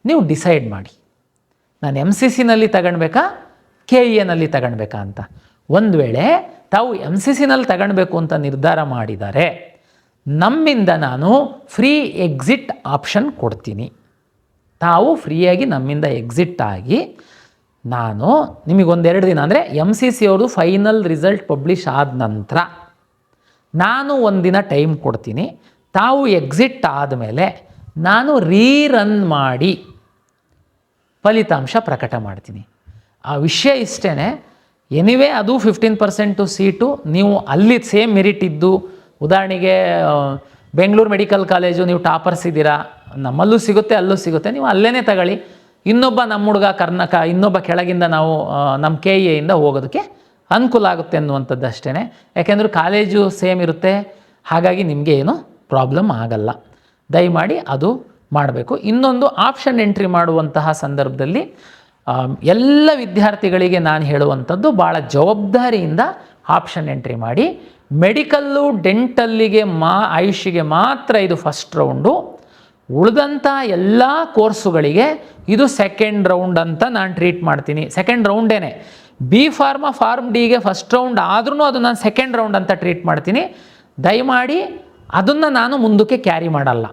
S1: ನೀವು ಡಿಸೈಡ್ ಮಾಡಿ, ನಾನು MCCನಲ್ಲಿ ತಗೊಳ್ಬೇಕಾ KEAನಲ್ಲಿ ತಗೊಳ್ಬೇಕಾ ಅಂತ. ಒಂದು ವೇಳೆ ತಾವು MCCನಲ್ಲಿ ತಗೊಳ್ಬೇಕು ಅಂತ ನಿರ್ಧಾರ ಮಾಡಿದ್ದಾರೆ, ನಮ್ಮಿಂದ ನಾನು ಫ್ರೀ ಎಕ್ಸಿಟ್ ಆಪ್ಷನ್ ಕೊಡ್ತೀನಿ. ತಾವು ಫ್ರೀಯಾಗಿ ನಮ್ಮಿಂದ ಎಕ್ಸಿಟ್ ಆಗಿ, ನಾನು ನಿಮಗೊಂದೆರಡು ದಿನ ಅಂದರೆ MCC ಅವ್ರದ್ದು ಫೈನಲ್ ರಿಸಲ್ಟ್ ಪಬ್ಲಿಷ್ ಆದ ನಂತರ ನಾನು ಒಂದಿನ ಟೈಮ್ ಕೊಡ್ತೀನಿ. ತಾವು ಎಕ್ಸಿಟ್ ಆದಮೇಲೆ ನಾನು ರೀರನ್ ಮಾಡಿ ಫಲಿತಾಂಶ ಪ್ರಕಟ ಮಾಡ್ತೀನಿ. ಆ ವಿಷಯ ಇಷ್ಟೇ. ಎನಿವೇ ಅದು 15% ಸೀಟು ನೀವು ಅಲ್ಲಿ ಸೇಮ್ ಮೆರಿಟ್ ಇದ್ದು, ಉದಾಹರಣೆಗೆ ಬೆಂಗಳೂರು ಮೆಡಿಕಲ್ ಕಾಲೇಜು ನೀವು ಟಾಪರ್ಸ್ ಇದ್ದೀರಾ, ನಮ್ಮಲ್ಲೂ ಸಿಗುತ್ತೆ ಅಲ್ಲೂ ಸಿಗುತ್ತೆ, ನೀವು ಅಲ್ಲೇ ತಗೊಳ್ಳಿ. ಇನ್ನೊಬ್ಬ ನಮ್ಮ ಹುಡುಗ ಇನ್ನೊಬ್ಬ ಕೆಳಗಿಂದ ನಾವು ನಮ್ಮ KEAಯಿಂದ ಹೋಗೋದಕ್ಕೆ ಅನುಕೂಲ ಆಗುತ್ತೆ ಅನ್ನುವಂಥದ್ದು ಅಷ್ಟೇ. ಯಾಕೆಂದರೆ ಕಾಲೇಜು ಸೇಮ್ ಇರುತ್ತೆ, ಹಾಗಾಗಿ ನಿಮಗೆ ಏನು ಪ್ರಾಬ್ಲಮ್ ಆಗಲ್ಲ. ದಯಮಾಡಿ ಅದು ಮಾಡಬೇಕು. ಇನ್ನೊಂದು, ಆಪ್ಷನ್ ಎಂಟ್ರಿ ಮಾಡುವಂತಹ ಸಂದರ್ಭದಲ್ಲಿ ಎಲ್ಲ ವಿದ್ಯಾರ್ಥಿಗಳಿಗೆ ನಾನು ಹೇಳುವಂಥದ್ದು, ಭಾಳ ಜವಾಬ್ದಾರಿಯಿಂದ ಆಪ್ಷನ್ ಎಂಟ್ರಿ ಮಾಡಿ. ಮೆಡಿಕಲ್ಲು ಡೆಂಟಲ್ಲಿಗೆ ಆಯುಷಿಗೆ ಮಾತ್ರ ಇದು ಫಸ್ಟ್ ರೌಂಡು. ಉಳಿದಂಥ ಎಲ್ಲ ಕೋರ್ಸುಗಳಿಗೆ ಇದು ಸೆಕೆಂಡ್ ರೌಂಡ್ ಅಂತ ನಾನು ಟ್ರೀಟ್ ಮಾಡ್ತೀನಿ. ಸೆಕೆಂಡ್ ರೌಂಡೇನೆ. B ಫಾರ್ಮಾ ಫಾರ್ಮ್ Dಗೆ ಫಸ್ಟ್ ರೌಂಡ್ ಆದ್ರೂ ಅದು ನಾನು ಸೆಕೆಂಡ್ ರೌಂಡ್ ಅಂತ ಟ್ರೀಟ್ ಮಾಡ್ತೀನಿ. ದಯಮಾಡಿ ಅದನ್ನು ನಾನು ಮುಂದಕ್ಕೆ ಕ್ಯಾರಿ ಮಾಡಲ್ಲ.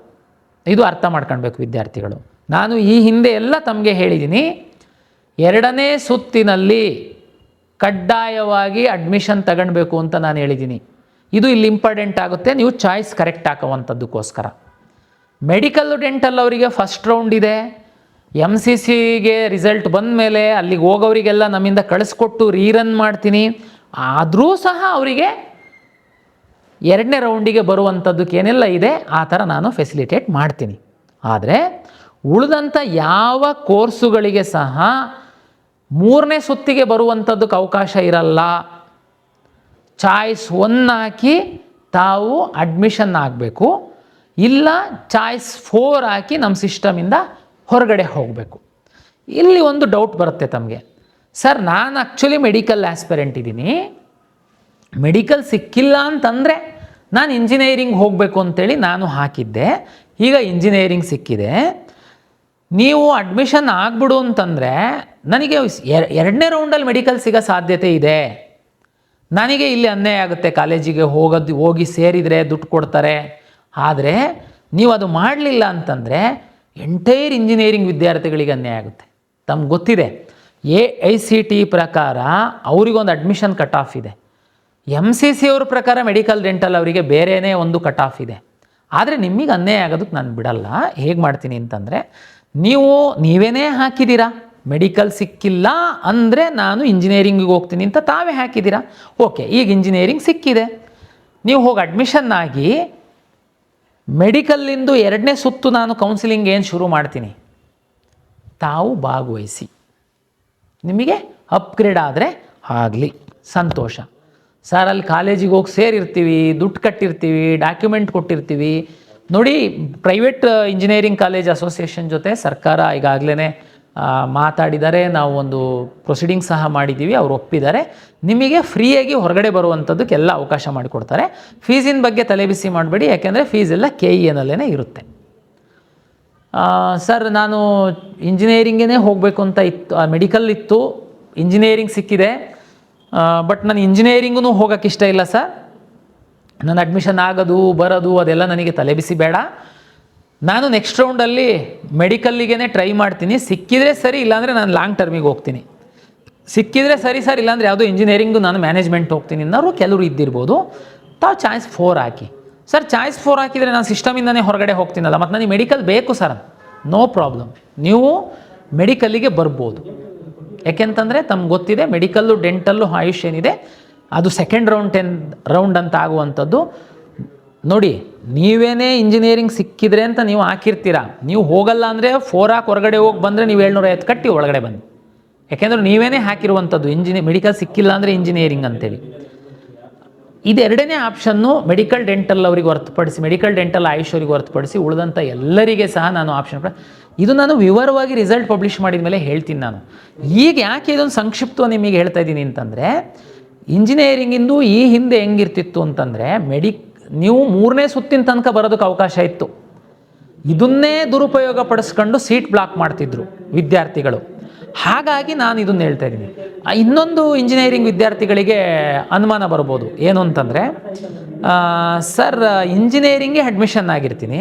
S1: ಇದು ಅರ್ಥ ಮಾಡ್ಕೊಳ್ಬೇಕು ವಿದ್ಯಾರ್ಥಿಗಳು. ನಾನು ಈ ಹಿಂದೆ ಎಲ್ಲ ತಮಗೆ ಹೇಳಿದ್ದೀನಿ, 2ನೇ ಸುತ್ತಿನಲ್ಲಿ ಕಡ್ಡಾಯವಾಗಿ ಅಡ್ಮಿಷನ್ ತಗೊಳ್ಬೇಕು ಅಂತ ನಾನು ಹೇಳಿದ್ದೀನಿ. ಇದು ಇಲ್ಲಿ ಇಂಪಾರ್ಟೆಂಟ್ ಆಗುತ್ತೆ, ನೀವು ಚಾಯ್ಸ್ ಕರೆಕ್ಟ್ ಹಾಕುವಂಥದ್ದಕ್ಕೋಸ್ಕರ. ಮೆಡಿಕಲ್ ಡೆಂಟಲ್ ಅವರಿಗೆ ಫಸ್ಟ್ ರೌಂಡ್ ಇದೆ. MCCಗೆ ರಿಸಲ್ಟ್ ಬಂದ ಮೇಲೆ ಅಲ್ಲಿಗೆ ಹೋಗೋರಿಗೆಲ್ಲ ನಮ್ಮಿಂದ ಕಳಿಸ್ಕೊಟ್ಟು ರೀರನ್ ಮಾಡ್ತೀನಿ. ಆದರೂ ಸಹ ಅವರಿಗೆ 2ನೇ ರೌಂಡಿಗೆ ಬರುವಂಥದ್ದಕ್ಕೆ ಏನೆಲ್ಲ ಇದೆ ಆ ಥರ ನಾನು ಫೆಸಿಲಿಟೇಟ್ ಮಾಡ್ತೀನಿ. ಆದರೆ ಉಳಿದಂಥ ಯಾವ ಕೋರ್ಸುಗಳಿಗೆ ಸಹ 3ನೇ ಸುತ್ತಿಗೆ ಬರುವಂಥದ್ದಕ್ಕೆ ಅವಕಾಶ ಇರಲ್ಲ. ಚಾಯ್ಸ್ 1 ಹಾಕಿ ತಾವು ಅಡ್ಮಿಷನ್ ಆಗಬೇಕು, ಇಲ್ಲ ಚಾಯ್ಸ್ 4 ಹಾಕಿ ನಮ್ಮ ಸಿಸ್ಟಮಿಂದ ಹೊರಗಡೆ ಹೋಗಬೇಕು. ಇಲ್ಲಿ ಒಂದು ಡೌಟ್ ಬರುತ್ತೆ ತಮಗೆ, ಸರ್ ನಾನು ಆ್ಯಕ್ಚುಲಿ ಮೆಡಿಕಲ್ ಆಸ್ಪಿರೆಂಟ್ ಇದ್ದೀನಿ, ಮೆಡಿಕಲ್ ಸಿಕ್ಕಿಲ್ಲ ಅಂತಂದರೆ ನಾನು ಇಂಜಿನಿಯರಿಂಗ್ ಹೋಗಬೇಕು ಅಂತೇಳಿ ನಾನು ಹಾಕಿದ್ದೆ, ಈಗ ಇಂಜಿನಿಯರಿಂಗ್ ಸಿಕ್ಕಿದೆ, ನೀವು ಅಡ್ಮಿಷನ್ ಆಗಿಬಿಡು ಅಂತಂದರೆ ನನಗೆ 2ನೇ ರೌಂಡಲ್ಲಿ ಮೆಡಿಕಲ್ ಸಿಗೋ ಸಾಧ್ಯತೆ ಇದೆ, ನನಗೆ ಇಲ್ಲಿ ಅನ್ಯಾಯ ಆಗುತ್ತೆ, ಕಾಲೇಜಿಗೆ ಹೋಗಿ ಸೇರಿದರೆ ದುಡ್ಡು ಕೊಡ್ತಾರೆ. ಆದರೆ ನೀವು ಅದು ಮಾಡಲಿಲ್ಲ ಅಂತಂದರೆ ಎಂಟೈರ್ ಇಂಜಿನಿಯರಿಂಗ್ ವಿದ್ಯಾರ್ಥಿಗಳಿಗೆ ಅನ್ಯಾಯ ಆಗುತ್ತೆ. ತಮ್ಗೆ ಗೊತ್ತಿದೆ, AICTE ಪ್ರಕಾರ ಅವರಿಗೊಂದು ಅಡ್ಮಿಷನ್ ಕಟ್ ಆಫ್ ಇದೆ, MCC ಅವ್ರ ಪ್ರಕಾರ ಮೆಡಿಕಲ್ ಡೆಂಟಲ್ ಅವರಿಗೆ ಬೇರೆಯೇ ಒಂದು ಕಟ್ ಆಫ್ ಇದೆ. ಆದರೆ ನಿಮಗೆ ಅನ್ಯಾಯ ಆಗೋದಕ್ಕೆ ನಾನು ಬಿಡಲ್ಲ. ಹೇಗೆ ಮಾಡ್ತೀನಿ ಅಂತಂದರೆ, ನೀವೇನೇ ಹಾಕಿದ್ದೀರಾ ಮೆಡಿಕಲ್ ಸಿಕ್ಕಿಲ್ಲ ಅಂದರೆ ನಾನು ಇಂಜಿನಿಯರಿಂಗಿಗೆ ಹೋಗ್ತೀನಿ ಅಂತ ತಾವೇ ಹಾಕಿದ್ದೀರಾ. ಓಕೆ, ಈಗ ಇಂಜಿನಿಯರಿಂಗ್ ಸಿಕ್ಕಿದೆ, ನೀವು ಹೋಗಿ ಅಡ್ಮಿಷನ್ ಆಗಿ ಮೆಡಿಕಲ್ಲಿಂದು 2ನೇ ಸುತ್ತು ನಾನು ಕೌನ್ಸಿಲಿಂಗ್ ಏನು ಶುರು ಮಾಡ್ತೀನಿ, ತಾವು ಭಾಗವಹಿಸಿ. ನಿಮಗೆ ಅಪ್ಗ್ರೇಡ್ ಆದರೆ ಆಗಲಿ, ಸಂತೋಷ. ಸರ್ ಅಲ್ಲಿ ಕಾಲೇಜಿಗೆ ಹೋಗಿ ಸೇರಿರ್ತೀವಿ, ದುಡ್ಡು ಕಟ್ಟಿರ್ತೀವಿ, ಡಾಕ್ಯುಮೆಂಟ್ ಕೊಟ್ಟಿರ್ತೀವಿ. ನೋಡಿ, ಪ್ರೈವೇಟ್ ಇಂಜಿನಿಯರಿಂಗ್ ಕಾಲೇಜ್ ಅಸೋಸಿಯೇಷನ್ ಜೊತೆ ಸರ್ಕಾರ ಈಗಾಗಲೇ ಮಾತಾಡಿದ್ದಾರೆ, ನಾವು ಒಂದು ಪ್ರೊಸೀಡಿಂಗ್ ಸಹ ಮಾಡಿದ್ದೀವಿ, ಅವ್ರು ಒಪ್ಪಿದ್ದಾರೆ. ನಿಮಗೆ ಫ್ರೀಯಾಗಿ ಹೊರಗಡೆ ಬರುವಂಥದ್ದಕ್ಕೆಲ್ಲ ಅವಕಾಶ ಮಾಡಿಕೊಡ್ತಾರೆ. ಫೀಸಿನ ಬಗ್ಗೆ ತಲೆಬಿಸಿ ಮಾಡಬೇಡಿ, ಯಾಕೆಂದರೆ ಫೀಸ್ ಎಲ್ಲ KENಲ್ಲೇ ಇರುತ್ತೆ. ಸರ್ ನಾನು ಇಂಜಿನಿಯರಿಂಗೇ ಹೋಗಬೇಕು ಅಂತ ಇತ್ತು, ಮೆಡಿಕಲ್ ಇತ್ತು, ಇಂಜಿನಿಯರಿಂಗ್ ಸಿಕ್ಕಿದೆ, ಬಟ್ ನಾನು ಇಂಜಿನಿಯರಿಂಗೂ ಹೋಗೋಕ್ಕೆ ಇಷ್ಟ ಇಲ್ಲ ಸರ್. ನನ್ನ ಅಡ್ಮಿಷನ್ ಆಗೋದು ಬರೋದು ಅದೆಲ್ಲ ನನಗೆ ತಲೆಬಿಸಿ ಬೇಡ. ನಾನು ನೆಕ್ಸ್ಟ್ ರೌಂಡಲ್ಲಿ ಮೆಡಿಕಲ್ಲಿಗೇ ಟ್ರೈ ಮಾಡ್ತೀನಿ, ಸಿಕ್ಕಿದರೆ ಸರಿ, ಇಲ್ಲಾಂದರೆ ನಾನು ಲಾಂಗ್ ಟರ್ಮಿಗೆ ಹೋಗ್ತೀನಿ. ಸಿಕ್ಕಿದರೆ ಸರಿ ಸರ್, ಇಲ್ಲಾಂದರೆ ಯಾವುದೋ ಇಂಜಿನಿಯರಿಂಗು ನಾನು ಮ್ಯಾನೇಜ್ಮೆಂಟ್ ಹೋಗ್ತೀನಿ ಅನ್ನೋರು ಕೆಲವರು ಇದ್ದಿರ್ಬೋದು. ತಾವು ಚಾಯ್ಸ್ 4 ಹಾಕಿ. ಸರ್ ಚಾಯ್ಸ್ 4 ಹಾಕಿದರೆ ನಾನು ಸಿಸ್ಟಮಿಂದನೇ ಹೊರಗಡೆ ಹೋಗ್ತೀನಲ್ಲ, ಮತ್ತು ನನಗೆ ಮೆಡಿಕಲ್ ಬೇಕು ಸರ್. ನೋ ಪ್ರಾಬ್ಲಮ್, ನೀವು ಮೆಡಿಕಲ್ಲಿಗೆ ಬರ್ಬೋದು. ಯಾಕೆಂತಂದರೆ ತಮ್ಗೆ ಗೊತ್ತಿದೆ, ಮೆಡಿಕಲ್ಲು, ಡೆಂಟಲ್ಲು, ಆಯುಷ್ ಏನಿದೆ ಅದು ಸೆಕೆಂಡ್ ರೌಂಡ್ ಅಂತ ಆಗುವಂಥದ್ದು. ನೋಡಿ, ನೀವೇನೇ ಇಂಜಿನಿಯರಿಂಗ್ ಸಿಕ್ಕಿದ್ರೆ ಅಂತ ನೀವು ಹಾಕಿರ್ತೀರ, ನೀವು ಹೋಗಲ್ಲ ಅಂದರೆ 4 ಹಾಕಿ ಹೊರಗಡೆ ಹೋಗಿ ಬಂದರೆ ನೀವು 750 ಕಟ್ಟಿ ಒಳಗಡೆ ಬನ್ನಿ. ಯಾಕೆಂದರೆ ನೀವೇನೇ ಹಾಕಿರುವಂಥದ್ದು ಮೆಡಿಕಲ್ ಸಿಕ್ಕಿಲ್ಲ ಅಂದರೆ ಇಂಜಿನಿಯರಿಂಗ್ ಅಂತೇಳಿ. ಇದು ಎರಡನೇ ಆಪ್ಷನ್ನು ಮೆಡಿಕಲ್ ಡೆಂಟಲ್ ಅವರಿಗೆ ಹೊರತುಪಡಿಸಿ, ಮೆಡಿಕಲ್ ಡೆಂಟಲ್ ಆಯುಷ್ ಅವರಿಗೆ ಹೊರತುಪಡಿಸಿ ಉಳಿದಂಥ ಎಲ್ಲರಿಗೆ ಸಹ ನಾನು ಆಪ್ಷನ್, ಇದು ನಾನು ವಿವರವಾಗಿ ರಿಸಲ್ಟ್ ಪಬ್ಲಿಷ್ ಮಾಡಿದ ಮೇಲೆ ಹೇಳ್ತೀನಿ. ನಾನು ಈಗ ಯಾಕೆ ಇದೊಂದು ಸಂಕ್ಷಿಪ್ತವಾಗಿ ನಿಮಗೆ ಹೇಳ್ತಾ ಇದ್ದೀನಿ ಅಂತಂದರೆ, ಇಂಜಿನಿಯರಿಂಗಿಂದು ಈ ಹಿಂದೆ ಹೆಂಗಿರ್ತಿತ್ತು ಅಂತಂದರೆ, ನೀವು 3ನೇ ಸುತ್ತಿನ ತನಕ ಬರೋದಕ್ಕೆ ಅವಕಾಶ ಇತ್ತು. ಇದನ್ನೇ ದುರುಪಯೋಗ ಪಡಿಸ್ಕೊಂಡು ಸೀಟ್ ಬ್ಲಾಕ್ ಮಾಡ್ತಿದ್ರು ವಿದ್ಯಾರ್ಥಿಗಳು. ಹಾಗಾಗಿ ನಾನು ಇದನ್ನು ಹೇಳ್ತಾ ಇದ್ದೀನಿ. ಇನ್ನೊಂದು ಇಂಜಿನಿಯರಿಂಗ್ ವಿದ್ಯಾರ್ಥಿಗಳಿಗೆ ಅನುಮಾನ ಬರ್ಬೋದು, ಏನು ಅಂತಂದರೆ, ಸರ್ ಇಂಜಿನಿಯರಿಂಗ್ಗೆ ಅಡ್ಮಿಷನ್ ಆಗಿರ್ತೀನಿ,